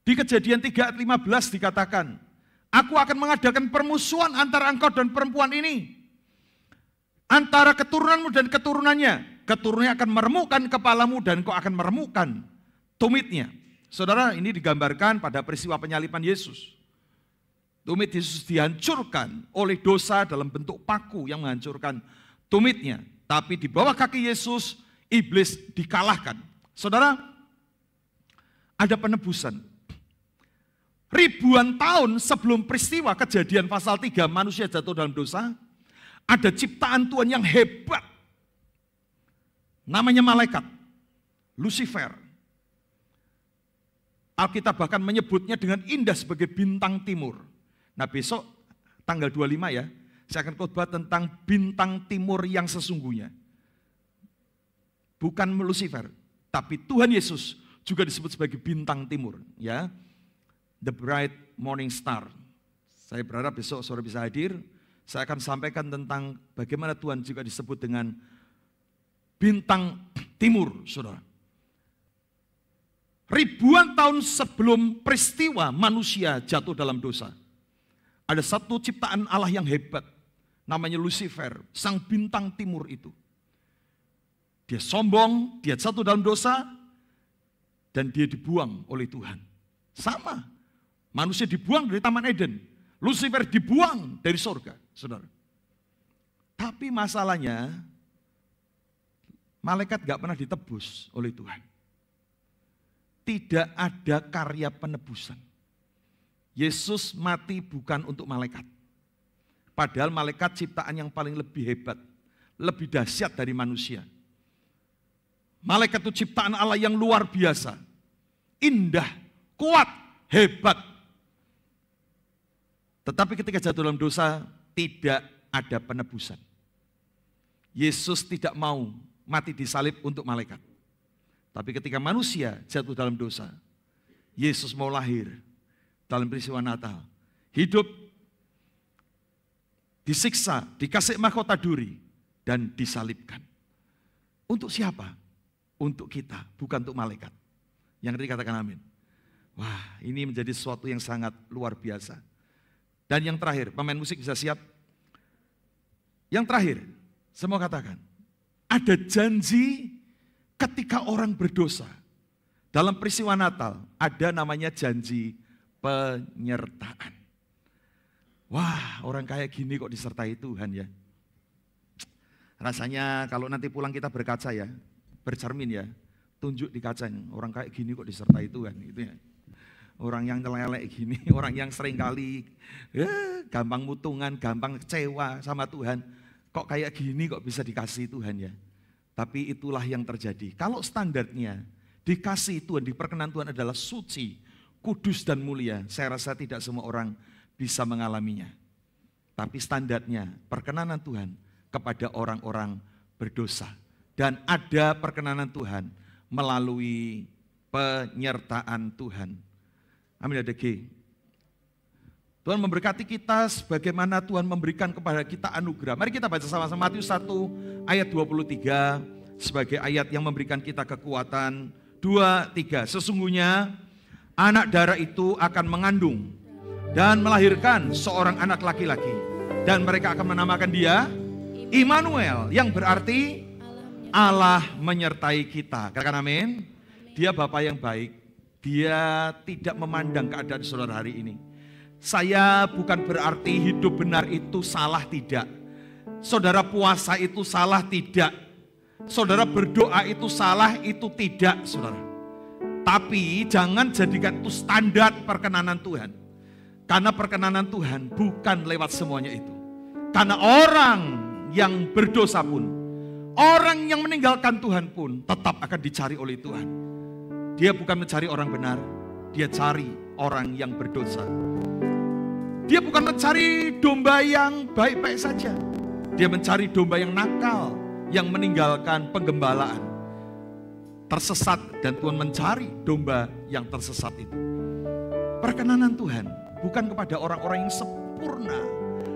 Di Kejadian 3 ayat 15 dikatakan, aku akan mengadakan permusuhan antara engkau dan perempuan ini. Antara keturunanmu dan keturunannya. Keturunannya akan meremukkan kepalamu dan engkau akan meremukkan tumitnya. Saudara, ini digambarkan pada peristiwa penyaliban Yesus. Tumit Yesus dihancurkan oleh dosa dalam bentuk paku yang menghancurkan tumitnya. Tapi di bawah kaki Yesus, iblis dikalahkan. Saudara, ada penebusan. Ribuan tahun sebelum peristiwa Kejadian pasal 3 manusia jatuh dalam dosa, ada ciptaan Tuhan yang hebat. Namanya malaikat, Lucifer. Alkitab bahkan menyebutnya dengan indah sebagai bintang timur. Nah besok tanggal 25 ya, saya akan khotbah tentang bintang timur yang sesungguhnya. Bukan Lucifer, tapi Tuhan Yesus juga disebut sebagai bintang timur. Ya, the bright morning star. Saya berharap besok saudara bisa hadir. Saya akan sampaikan tentang bagaimana Tuhan juga disebut dengan bintang timur, saudara. Ribuan tahun sebelum peristiwa manusia jatuh dalam dosa, ada satu ciptaan Allah yang hebat, namanya Lucifer, sang bintang timur itu. Dia sombong, dia jatuh dalam dosa, dan dia dibuang oleh Tuhan. Sama, manusia dibuang dari Taman Eden, Lucifer dibuang dari surga, saudara. Tapi masalahnya, malaikat gak pernah ditebus oleh Tuhan. Tidak ada karya penebusan. Yesus mati bukan untuk malaikat. Padahal malaikat ciptaan yang paling lebih hebat, lebih dahsyat dari manusia. Malaikat itu ciptaan Allah yang luar biasa. Indah, kuat, hebat. Tetapi ketika jatuh dalam dosa, tidak ada penebusan. Yesus tidak mau mati disalib untuk malaikat. Tapi ketika manusia jatuh dalam dosa, Yesus mau lahir dalam peristiwa Natal. Hidup, disiksa, dikasih mahkota duri, dan disalibkan. Untuk siapa? Untuk kita, bukan untuk malaikat. Yang tadi katakan amin. Wah, ini menjadi sesuatu yang sangat luar biasa. Dan yang terakhir, pemain musik bisa siap. Yang terakhir, semua katakan, ada janji ketika orang berdosa. Dalam peristiwa Natal, ada namanya janji penyertaan. Wah, orang kayak gini kok disertai Tuhan ya. Rasanya kalau nanti pulang kita berkaca ya, bercermin ya, tunjuk di kaca, orang kayak gini kok disertai Tuhan gitu ya. Orang yang nyelelek gini, orang yang sering kali gampang mutungan, gampang kecewa sama Tuhan. Kok kayak gini kok bisa dikasih Tuhan ya. Tapi itulah yang terjadi. Kalau standarnya dikasih Tuhan, diperkenan Tuhan adalah suci, kudus dan mulia, saya rasa tidak semua orang bisa mengalaminya. Tapi standarnya perkenanan Tuhan kepada orang-orang berdosa. Dan ada perkenanan Tuhan melalui penyertaan Tuhan. Amin, ada G. Tuhan memberkati kita sebagaimana Tuhan memberikan kepada kita anugerah. Mari kita baca sama-sama Matius 1 ayat 23 sebagai ayat yang memberikan kita kekuatan. 2, 3. Sesungguhnya anak darah itu akan mengandung dan melahirkan seorang anak laki-laki. Dan mereka akan menamakan dia Immanuel, yang berarti Allah menyertai kita. Katakan amin. Dia Bapa yang baik. Dia tidak memandang keadaan saudara hari ini. Saya bukan berarti hidup benar itu salah, tidak. Saudara puasa itu salah, tidak. Saudara berdoa itu salah, itu tidak, saudara. Tapi jangan jadikan itu standar perkenanan Tuhan. Karena perkenanan Tuhan bukan lewat semuanya itu. Karena orang yang berdosa pun, orang yang meninggalkan Tuhan pun tetap akan dicari oleh Tuhan. Dia bukan mencari orang benar, dia cari orang yang berdosa. Dia bukan mencari domba yang baik-baik saja. Dia mencari domba yang nakal, yang meninggalkan penggembalaan. Tersesat, dan Tuhan mencari domba yang tersesat itu. Perkenanan Tuhan bukan kepada orang-orang yang sempurna,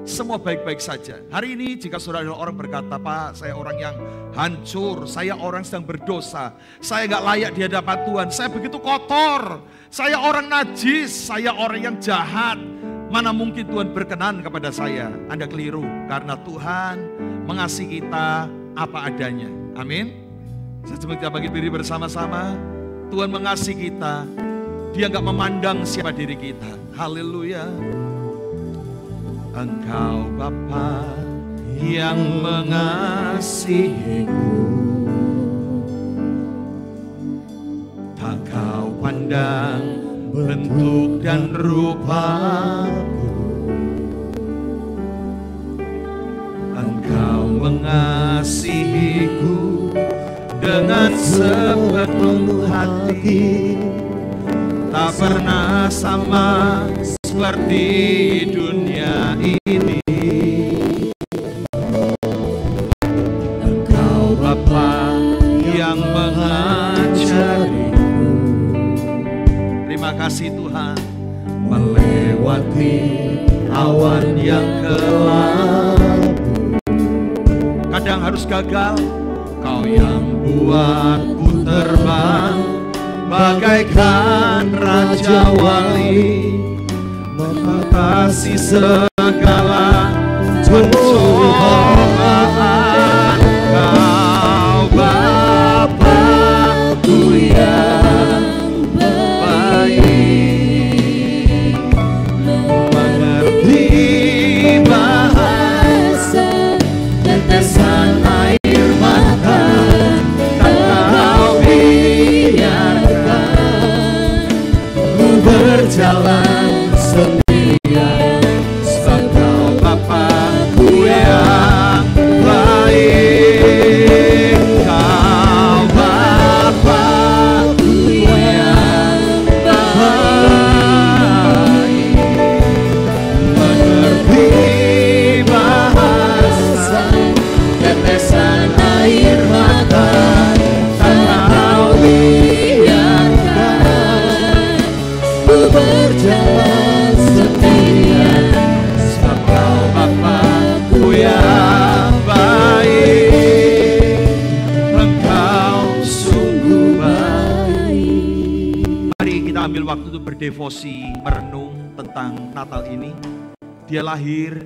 semua baik-baik saja. Hari ini jika saudara adalah orang berkata, Pak, saya orang yang hancur, saya orang sedang berdosa, saya gak layak di hadapan Tuhan, saya begitu kotor, saya orang najis, saya orang yang jahat. Mana mungkin Tuhan berkenan kepada saya? Anda keliru, karena Tuhan mengasihi kita apa adanya. Amin. Sejak kita bagi diri bersama-sama, Tuhan mengasihi kita. Dia gak memandang siapa diri kita. Haleluya. Engkau Bapa yang mengasihiku, tak kau pandang bentuk dan rupaku. Engkau mengasihiku dengan sepenuh hati, tak pernah sama seperti dunia ini. Engkau Bapa yang mengajariku. Terima kasih Tuhan. Melewati awan yang kelabu, kadang harus gagal. Kau yang buatku terbang bagaikan Raja Wali, mengatasi segala pencobaan. Kau Bapa-Ku yang baik, mengerti bahasa tetesan air mata, tak kau biarkan ku berjalan sendirian, sebab kau Bapa-Ku yang baik. Kau Bapa-Ku yang baik, mengerti bahasa tetesan air mata, tak kau biarkan ku berjalan waktu untuk berdevosi, merenung tentang Natal ini. Dia lahir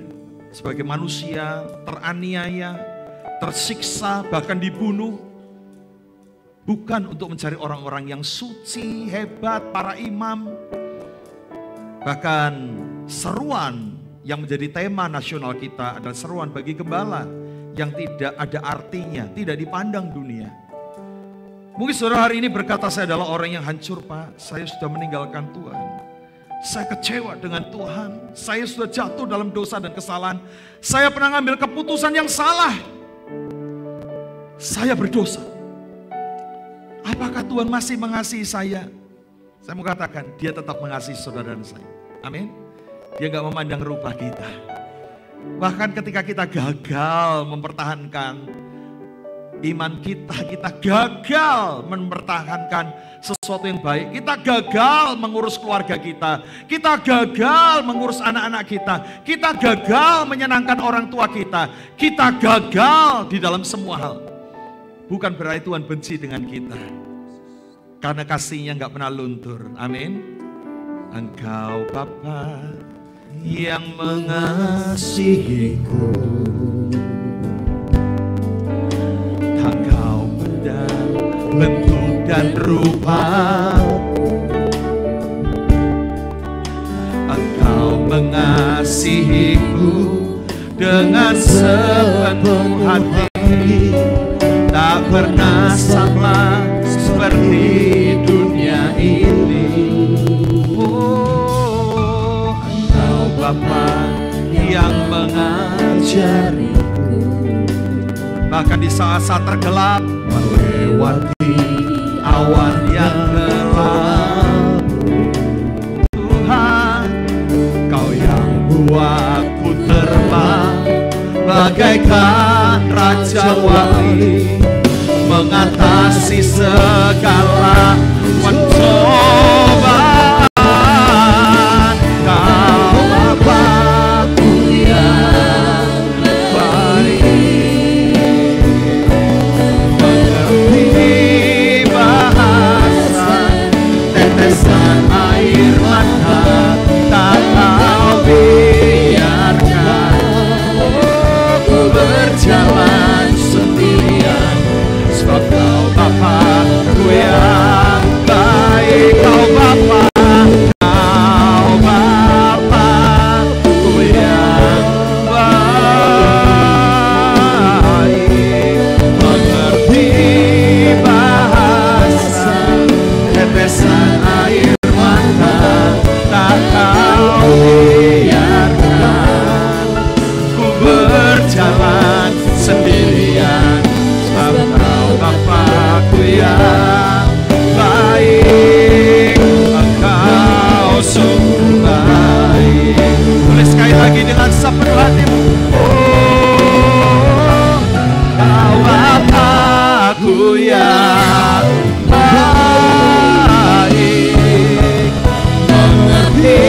sebagai manusia, teraniaya, tersiksa, bahkan dibunuh. Bukan untuk mencari orang-orang yang suci, hebat, para imam. Bahkan seruan yang menjadi tema nasional kita adalah seruan bagi gembala yang tidak ada artinya, tidak dipandang dunia. Mungkin saudara hari ini berkata, saya adalah orang yang hancur Pak, saya sudah meninggalkan Tuhan. Saya kecewa dengan Tuhan, saya sudah jatuh dalam dosa dan kesalahan. Saya pernah ngambil keputusan yang salah. Saya berdosa. Apakah Tuhan masih mengasihi saya? Saya mau katakan, dia tetap mengasihi saudara dan saya. Amin. Dia gak memandang rupa kita. Bahkan ketika kita gagal mempertahankan iman kita, kita gagal mempertahankan sesuatu yang baik, kita gagal mengurus keluarga kita gagal mengurus anak-anak kita gagal menyenangkan orang tua kita gagal di dalam semua hal. Bukan berarti Tuhan benci dengan kita, karena kasih-Nya gak pernah luntur. Amin. Engkau Bapa yang mengasihiku, Engkau berdang bentuk dan rupa, Engkau mengasihiku dengan sepenuh hati, tak pernah sama seperti dunia ini. Oh, Engkau Bapa yang mengajariku, bahkan di saat-saat tergelap, melewati awan yang gelap. Tuhan, Kau yang buatku terbang bagaikan Raja Wali, mengatasi segala pencobaan. Kau Bapa-Ku yang baik, mengerti bahasa tetesan air mata, tak Kau biarkan ku berjalan sendirian, sebab Kau Bapa-Ku yang baik. Kau Bapa, Kau Bapa-Ku yang baik, mengerti bahasa tetesan air mata, tak Kau biarkan ku berjalan sendirian, sebab Kau Bapa-Ku yang baik. Engkau sungguh baik. Tulis sekali lagi dengan sepenuh hatimu. Oh, Kau Bapa-Ku yang baik, mengerti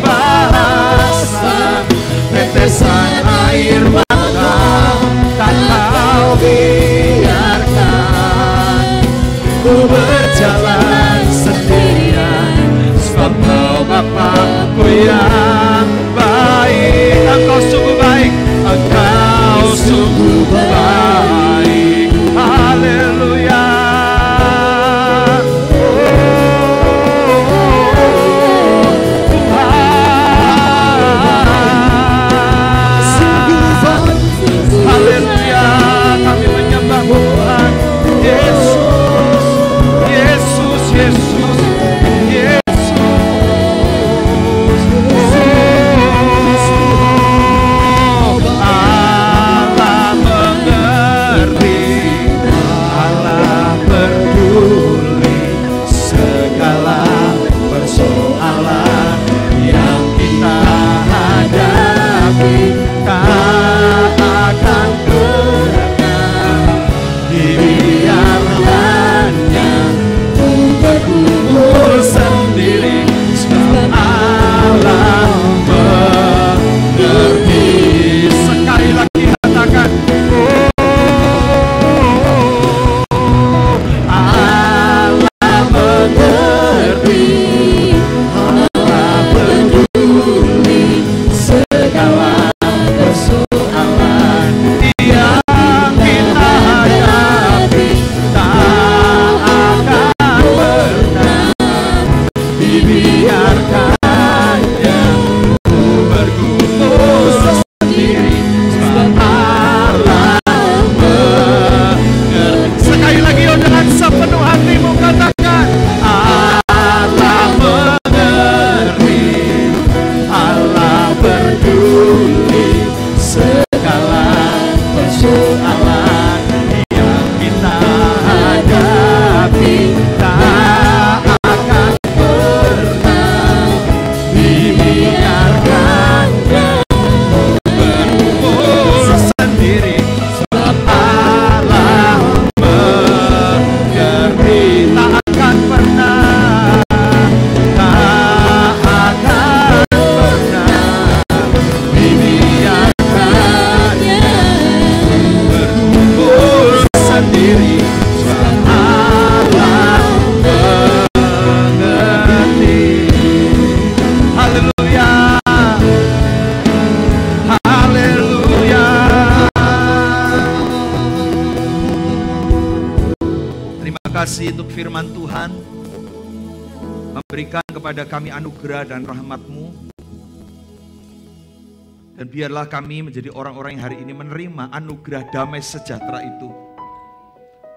bahasa tetesan air mata, tak Kau biarkan ku berjalan sendirian, sebab Kau Bapa-Ku yang baik. Engkau sungguh baik, Engkau sungguh baik. Haleluya. Haleluya, kami menyembah Tuhan Yesus, Yesus, Yesus, Yesus. kasih untuk firman Tuhan, memberikan kepada kami anugerah dan rahmat-Mu. Dan biarlah kami menjadi orang-orang yang hari ini menerima anugerah damai sejahtera itu.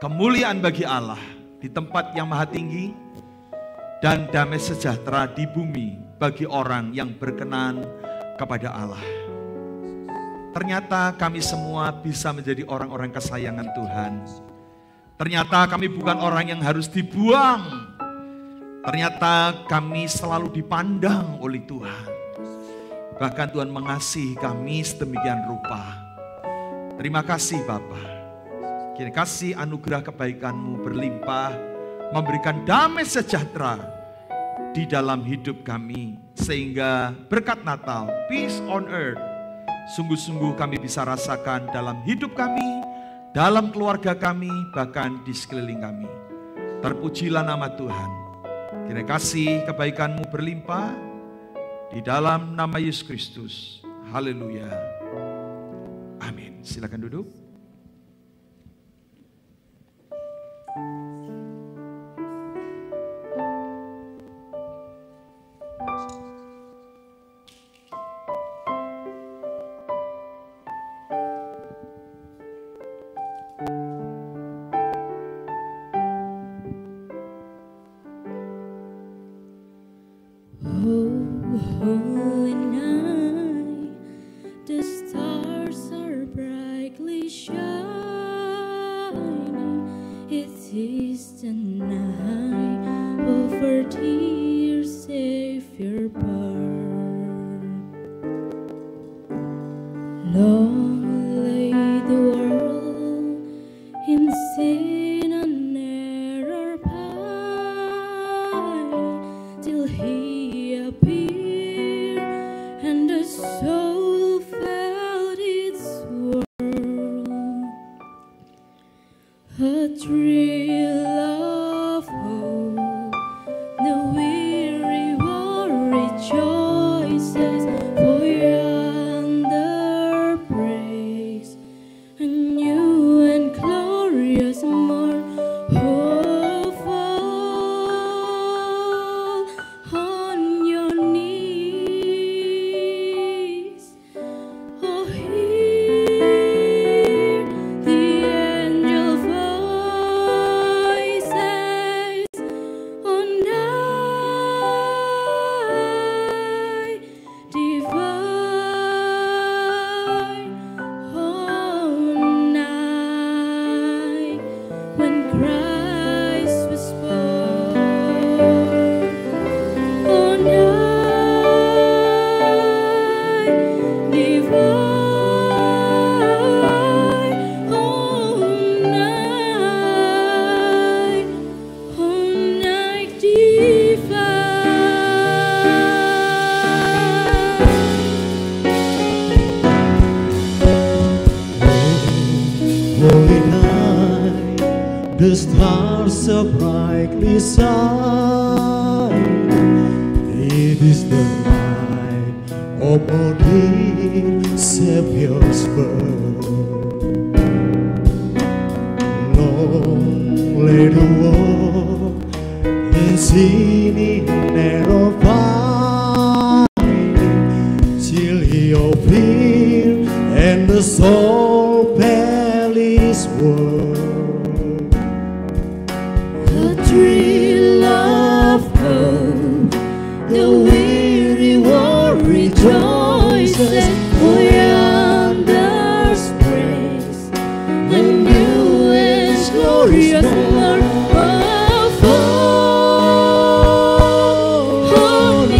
Kemuliaan bagi Allah di tempat yang maha tinggi, dan damai sejahtera di bumi bagi orang yang berkenan kepada Allah. Ternyata kami semua bisa menjadi orang-orang kesayangan Tuhan. Ternyata kami bukan orang yang harus dibuang. Ternyata kami selalu dipandang oleh Tuhan. Bahkan Tuhan mengasihi kami sedemikian rupa. Terima kasih Bapa. Kini kasih anugerah kebaikan-Mu berlimpah, memberikan damai sejahtera di dalam hidup kami. Sehingga berkat Natal, peace on earth, sungguh-sungguh kami bisa rasakan dalam hidup kami, dalam keluarga kami, bahkan di sekeliling kami. Terpujilah nama Tuhan. Kini kasih kebaikan-Mu berlimpah di dalam nama Yesus Kristus. Haleluya. Amin. Silakan duduk. Holy night, the stars are brightly shining. It is the night of our dear Savior born. Long lay the world in sin and error pining, till He appeared and the soul felt its world. A thrill of hope, the weary world rejoices, for yonder breaks a new and glorious morn. Oh, fall on your knees. Oh, hear the angel voices. Oh, night divine. Oh, night when Christ was born. Oh, night divine. Oh, night divine. Holy night, the stars are brightly shining. It is the night of our dear Savior's birth. Long lay the world in sin in narrow pining, till He appeared and the soul felt His word. A thrill of hope, the weary world rejoices, for yonder praise the new and glorious Lord. Oh, fall on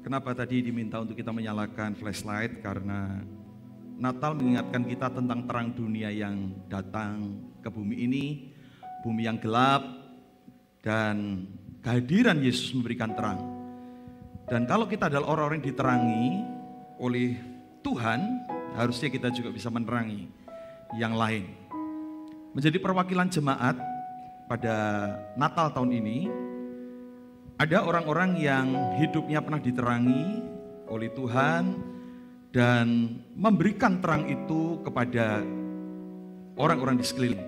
Kenapa tadi diminta untuk kita menyalakan flashlight? Karena Natal mengingatkan kita tentang terang dunia yang datang ke bumi ini, bumi yang gelap, dan kehadiran Yesus memberikan terang. Dan kalau kita adalah orang-orang yang diterangi oleh Tuhan, harusnya kita juga bisa menerangi yang lain. Menjadi perwakilan jemaat pada Natal tahun ini, ada orang-orang yang hidupnya pernah diterangi oleh Tuhan dan memberikan terang itu kepada orang-orang di sekeliling.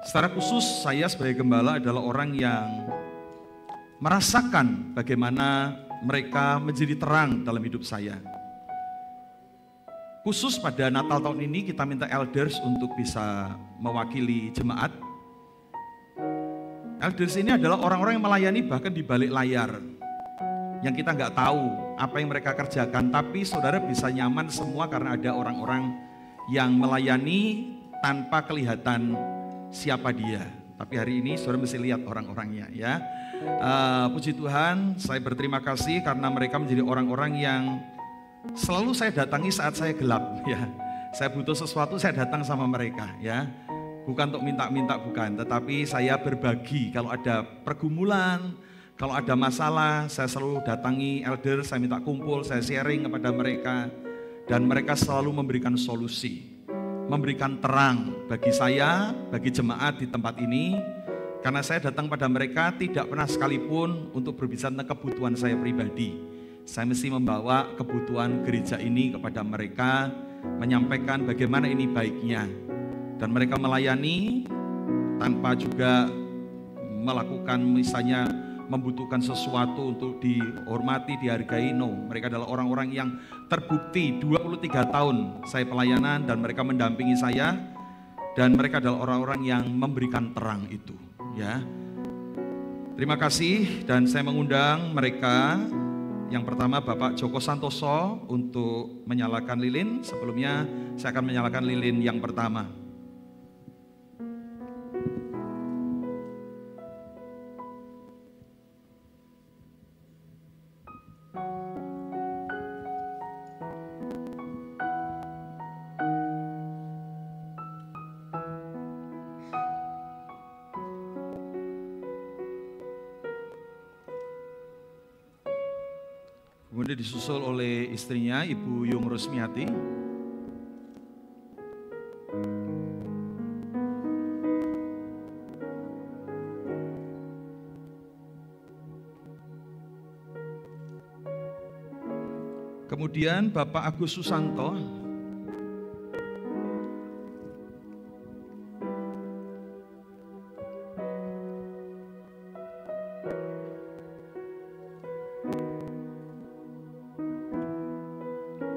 Secara khusus saya sebagai gembala adalah orang yang merasakan bagaimana mereka menjadi terang dalam hidup saya. Khusus pada Natal tahun ini kita minta elders untuk bisa mewakili jemaat. Elders ini adalah orang-orang yang melayani bahkan di balik layar, yang kita nggak tahu apa yang mereka kerjakan, tapi saudara bisa nyaman semua karena ada orang-orang yang melayani tanpa kelihatan siapa dia. Tapi hari ini saudara mesti lihat orang-orangnya ya. Puji Tuhan, saya berterima kasih karena mereka menjadi orang-orang yang selalu saya datangi saat saya gelap ya. Saya butuh sesuatu, saya datang sama mereka ya. Bukan untuk minta-minta, bukan, tetapi saya berbagi. Kalau ada pergumulan, kalau ada masalah, saya selalu datangi elder, saya minta kumpul, saya sharing kepada mereka. Dan mereka selalu memberikan solusi, memberikan terang bagi saya, bagi jemaat di tempat ini. Karena saya datang pada mereka tidak pernah sekalipun untuk berbicara tentang kebutuhan saya pribadi. Saya mesti membawa kebutuhan gereja ini kepada mereka, menyampaikan bagaimana ini baiknya. Dan mereka melayani tanpa juga melakukan misalnya membutuhkan sesuatu untuk dihormati, dihargai. No, mereka adalah orang-orang yang terbukti 23 tahun saya pelayanan dan mereka mendampingi saya. Dan mereka adalah orang-orang yang memberikan terang itu ya. Terima kasih dan saya mengundang mereka. Yang pertama Bapak Joko Santoso untuk menyalakan lilin. Sebelumnya saya akan menyalakan lilin yang pertama. Kemudian disusul oleh istrinya Ibu Yung Rusmiati. Kemudian Bapak Agus Susanto.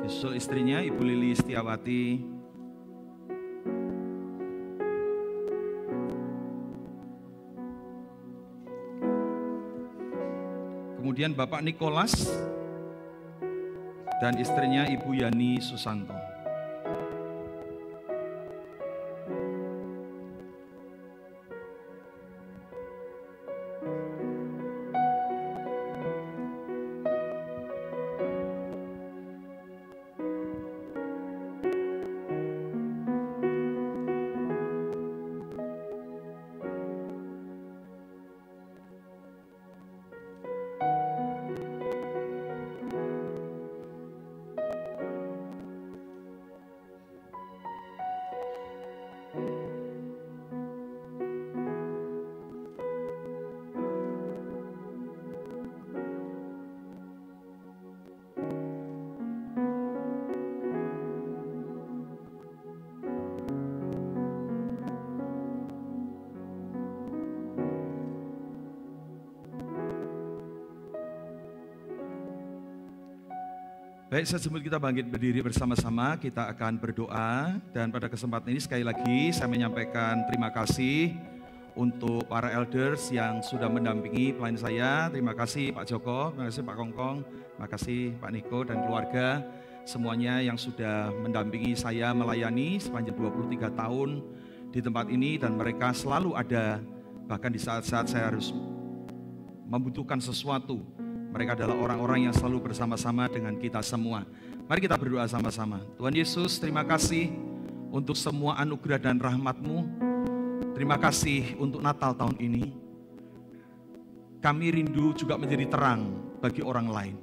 Disusul istrinya Ibu Lili Setiawati. Kemudian Bapak Nikolas dan istrinya Ibu Yani Susanto. Baik, sebelum kita bangkit berdiri bersama-sama, kita akan berdoa. Dan pada kesempatan ini sekali lagi saya menyampaikan terima kasih untuk para elders yang sudah mendampingi pelayan saya. Terima kasih Pak Joko, terima kasih Pak Kongkong, terima kasih Pak Niko dan keluarga. Semuanya yang sudah mendampingi saya melayani sepanjang 23 tahun di tempat ini. Dan mereka selalu ada, bahkan di saat-saat saya harus membutuhkan sesuatu. Mereka adalah orang-orang yang selalu bersama-sama dengan kita semua. Mari kita berdoa sama-sama. Tuhan Yesus, terima kasih untuk semua anugerah dan rahmat-Mu. Terima kasih untuk Natal tahun ini. Kami rindu juga menjadi terang bagi orang lain.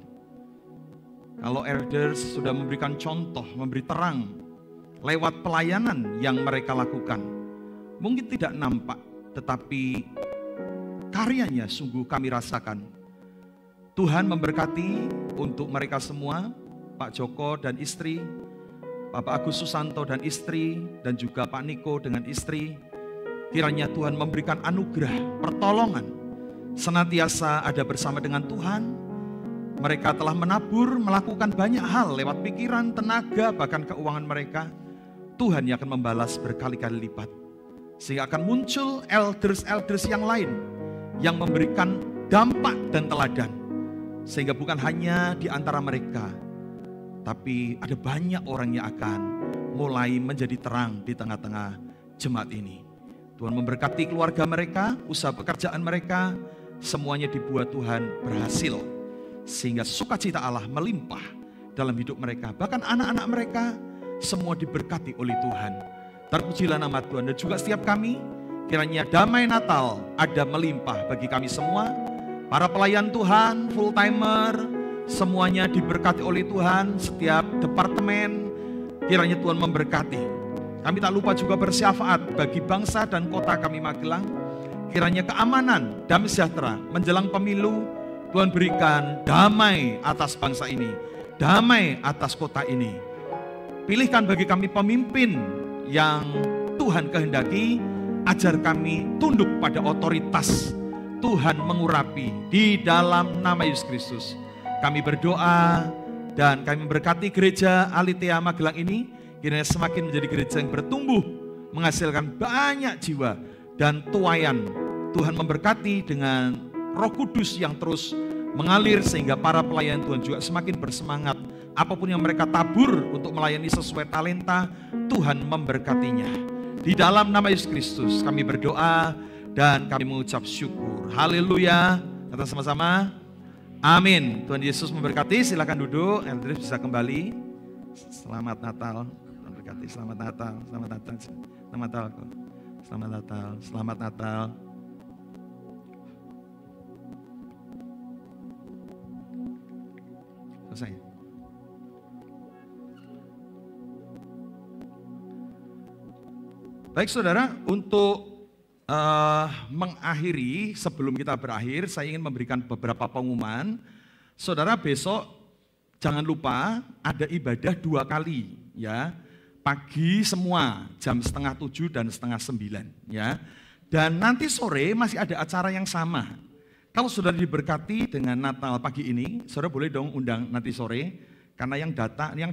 Kalau elders sudah memberikan contoh, memberi terang lewat pelayanan yang mereka lakukan. Mungkin tidak nampak, tetapi karyanya sungguh kami rasakan. Tuhan memberkati untuk mereka semua, Pak Joko dan istri, Bapak Agus Susanto dan istri, dan juga Pak Niko dengan istri. Kiranya Tuhan memberikan anugerah, pertolongan, senantiasa ada bersama dengan Tuhan. Mereka telah menabur, melakukan banyak hal lewat pikiran, tenaga, bahkan keuangan mereka. Tuhan yang akan membalas berkali-kali lipat. Sehingga akan muncul elders-elders yang lain yang memberikan dampak dan teladan. Sehingga bukan hanya di antara mereka, tapi ada banyak orang yang akan mulai menjadi terang di tengah-tengah jemaat ini. Tuhan memberkati keluarga mereka, usaha pekerjaan mereka, semuanya dibuat Tuhan berhasil. Sehingga sukacita Allah melimpah dalam hidup mereka. Bahkan anak-anak mereka semua diberkati oleh Tuhan. Terpujilah nama Tuhan. Dan juga setiap kami, kiranya damai Natal ada melimpah bagi kami semua. Para pelayan Tuhan, full timer, semuanya diberkati oleh Tuhan. Setiap departemen, kiranya Tuhan memberkati. Kami tak lupa juga bersyafaat bagi bangsa dan kota kami Magelang. Kiranya keamanan, damai sejahtera menjelang pemilu, Tuhan berikan damai atas bangsa ini, damai atas kota ini. Pilihkan bagi kami pemimpin yang Tuhan kehendaki, ajar kami tunduk pada otoritas Tuhan mengurapi di dalam nama Yesus Kristus. Kami berdoa dan kami memberkati gereja Alitea Magelang ini, kiranya semakin menjadi gereja yang bertumbuh, menghasilkan banyak jiwa dan tuaian. Tuhan memberkati dengan Roh Kudus yang terus mengalir sehingga para pelayan Tuhan juga semakin bersemangat. Apapun yang mereka tabur untuk melayani sesuai talenta, Tuhan memberkatinya. Di dalam nama Yesus Kristus kami berdoa dan kami mengucap syukur. Haleluya. Kata sama-sama. Amin. Tuhan Yesus memberkati. Silakan duduk. Elders bisa kembali. Selamat Natal. Tuhan berkati. Selamat Natal. Selamat Natal. Selamat Natal. Selamat Natal. Selamat Natal. Selesai. Baik saudara, untuk mengakhiri, sebelum kita berakhir, saya ingin memberikan beberapa pengumuman. Saudara, besok jangan lupa ada ibadah 2 kali ya. Pagi semua jam 6:30 dan 8:30 ya. Dan nanti sore masih ada acara yang sama. Kalau saudara diberkati dengan Natal pagi ini, saudara boleh dong undang nanti sore, karena yang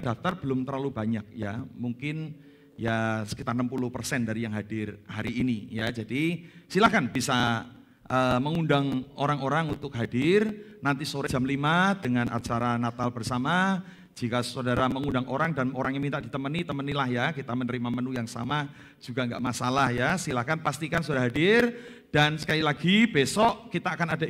daftar belum terlalu banyak ya. Mungkin ya sekitar 60% dari yang hadir hari ini ya. Jadi silakan bisa mengundang orang-orang untuk hadir nanti sore jam 5 dengan acara Natal bersama. Jika saudara mengundang orang dan orangnya minta ditemani, temanilah ya. Kita menerima menu yang sama juga enggak masalah ya. Silakan pastikan saudara hadir. Dan sekali lagi besok kita akan ada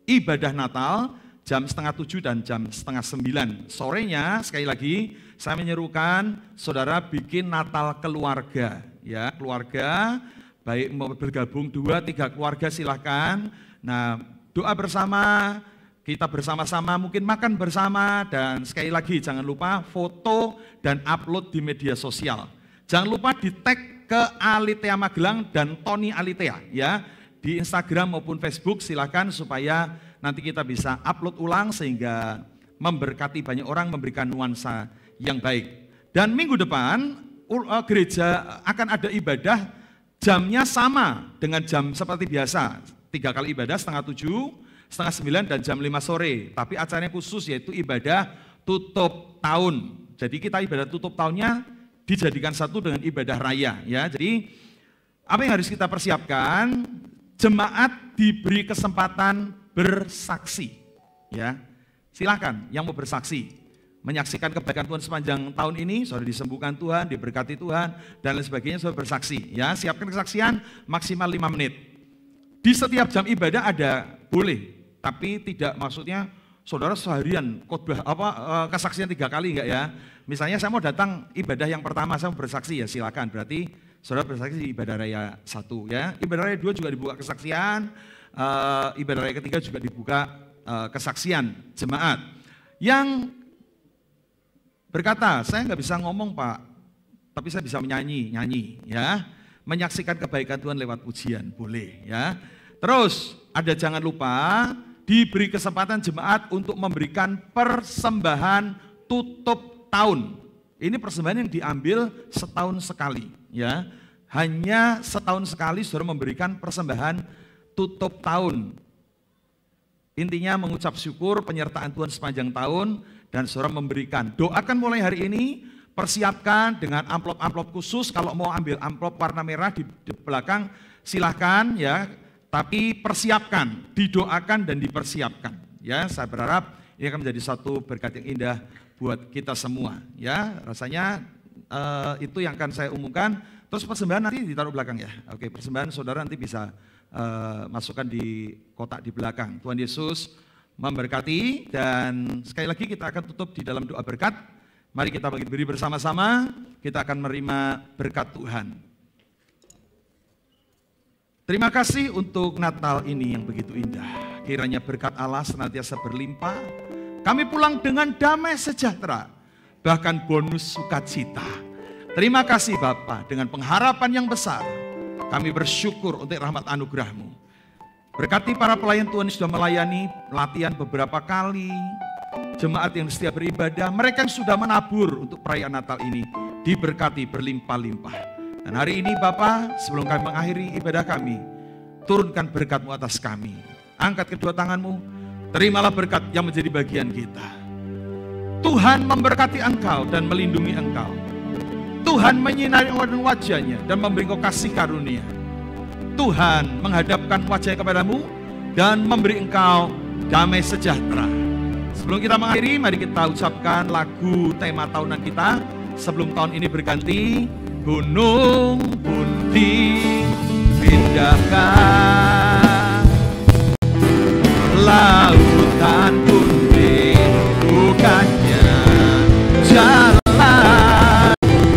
ibadah Natal jam 6:30 dan jam 8:30. Sorenya sekali lagi saya menyerukan saudara bikin Natal keluarga ya, keluarga baik mau bergabung 2-3 keluarga silahkan. Nah, doa bersama, kita bersama-sama mungkin makan bersama, dan sekali lagi jangan lupa foto dan upload di media sosial. Jangan lupa di tag ke Alitea Magelang dan Tony Alitea ya, di Instagram maupun Facebook silakan supaya nanti kita bisa upload ulang sehingga memberkati banyak orang, memberikan nuansa yang baik. Dan minggu depan gereja akan ada ibadah jamnya sama dengan jam seperti biasa. 3 kali ibadah 6:30, 8:30 dan jam 5 sore. Tapi acaranya khusus yaitu ibadah tutup tahun. Jadi kita ibadah tutup tahunnya dijadikan satu dengan ibadah raya ya. Jadi apa yang harus kita persiapkan? Jemaat diberi kesempatan bersaksi ya. Silakan yang mau bersaksi, menyaksikan kebaikan Tuhan sepanjang tahun ini, saudara disembuhkan Tuhan, diberkati Tuhan dan lain sebagainya, saudara bersaksi ya. Siapkan kesaksian maksimal 5 menit. Di setiap jam ibadah ada boleh Tapi tidak maksudnya saudara seharian khotbah kesaksian 3 kali enggak ya. Misalnya saya mau datang ibadah yang pertama saya mau bersaksi ya silakan. Berarti saudara bersaksi di ibadah raya 1 ya. Ibadah raya 2 juga dibuka kesaksian. Ibadah raya ketiga juga dibuka kesaksian jemaat. Yang berkata, saya nggak bisa ngomong Pak, tapi saya bisa nyanyi ya. Menyaksikan kebaikan Tuhan lewat pujian, boleh ya. Terus ada jangan lupa diberi kesempatan jemaat untuk memberikan persembahan tutup tahun. Ini persembahan yang diambil setahun sekali ya. Hanya setahun sekali saudara memberikan persembahan tutup tahun. Intinya mengucap syukur penyertaan Tuhan sepanjang tahun dan saudara memberikan. Doakan mulai hari ini, persiapkan dengan amplop-amplop khusus. Kalau mau ambil amplop warna merah di belakang silahkan ya. Tapi persiapkan, didoakan dan dipersiapkan. Ya, saya berharap ini akan menjadi satu berkat yang indah buat kita semua. Ya, rasanya itu yang akan saya umumkan. Terus persembahan nanti ditaruh belakang ya. Oke, persembahan saudara nanti bisa masukkan di kotak di belakang. Tuhan Yesus memberkati dan sekali lagi kita akan tutup di dalam doa berkat. Mari kita beri bersama-sama, kita akan menerima berkat Tuhan. Terima kasih untuk Natal ini yang begitu indah. Kiranya berkat Allah senantiasa berlimpah. Kami pulang dengan damai sejahtera, bahkan bonus sukacita. Terima kasih Bapa, dengan pengharapan yang besar. Kami bersyukur untuk rahmat anugerah-Mu. Berkati para pelayan Tuhan yang sudah melayani latihan beberapa kali. Jemaat yang setia beribadah, mereka yang sudah menabur untuk perayaan Natal ini. Diberkati berlimpah-limpah. Dan hari ini Bapa, sebelum kami mengakhiri ibadah kami, turunkan berkat-Mu atas kami. Angkat kedua tangan-Mu, terimalah berkat yang menjadi bagian kita. Tuhan memberkati engkau dan melindungi engkau. Tuhan menyinari wajah-Nya dan memberi engkau kasih karunia. Tuhan menghadapkan wajah-Nya kepadamu dan memberi engkau damai sejahtera. Sebelum kita mengakhiri, mari kita ucapkan lagu tema tahunan kita. Sebelum tahun ini berganti, gunung pundi pindahkan, lautan pundi bukannya jalan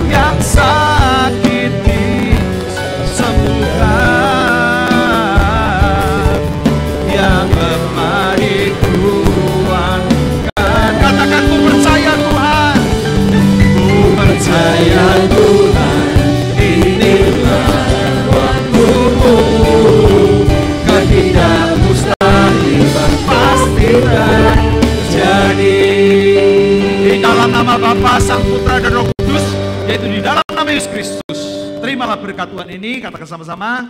yang sakit disembuhkan, yang lemah dikuatkan. Katakan ku percaya Tuhan, ku percaya Tuhan, inilah waktumu, ketidakmustahilan pasti terjadi. Di dalam nama Bapa, Sang Putra dan Roh Kudus, yaitu di dalam nama Yesus Kristus. Terimalah berkat Tuhan ini, katakan sama-sama,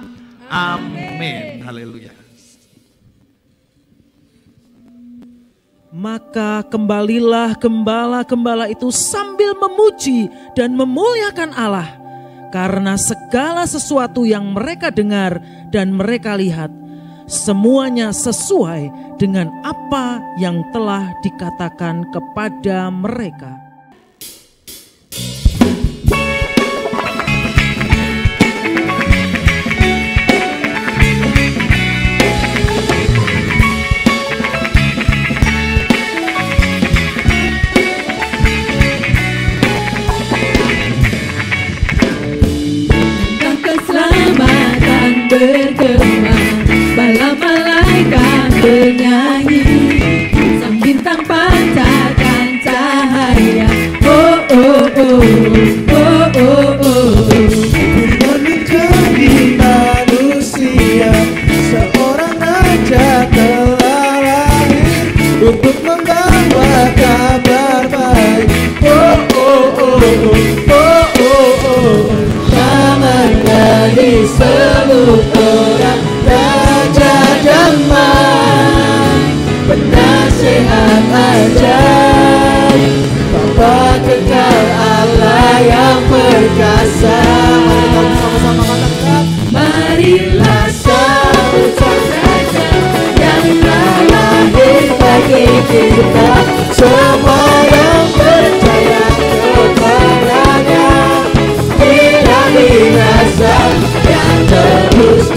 amin. Haleluya. Maka kembalilah gembala-gembala itu sambil memuji dan memuliakan Allah, karena segala sesuatu yang mereka dengar dan mereka lihat, semuanya sesuai dengan apa yang telah dikatakan kepada mereka. Bergema, bala malaikat bernyanyi, sang bintang pancarkan cahaya. Oh oh oh, oh oh oh. Menjadi manusia, seorang raja telah lahir untuk membawa kabar baik. Oh oh oh, oh oh oh. Dari seluruh orang, Raja Damai, penasehat ajaib, Bapa kekal, Allah yang perkasa. Sama-sama katakan, marilah sambut Sang Raja yang telah lahir bagi kita. Semua yang percaya kepadanya tidak binasa, yang terus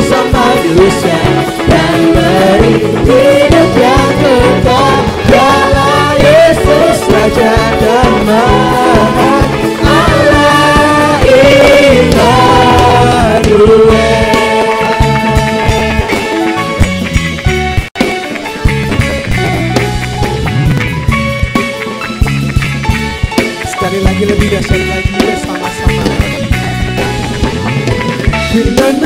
sama manusia dan beri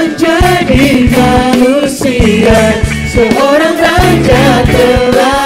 menjadi manusia, seorang raja telah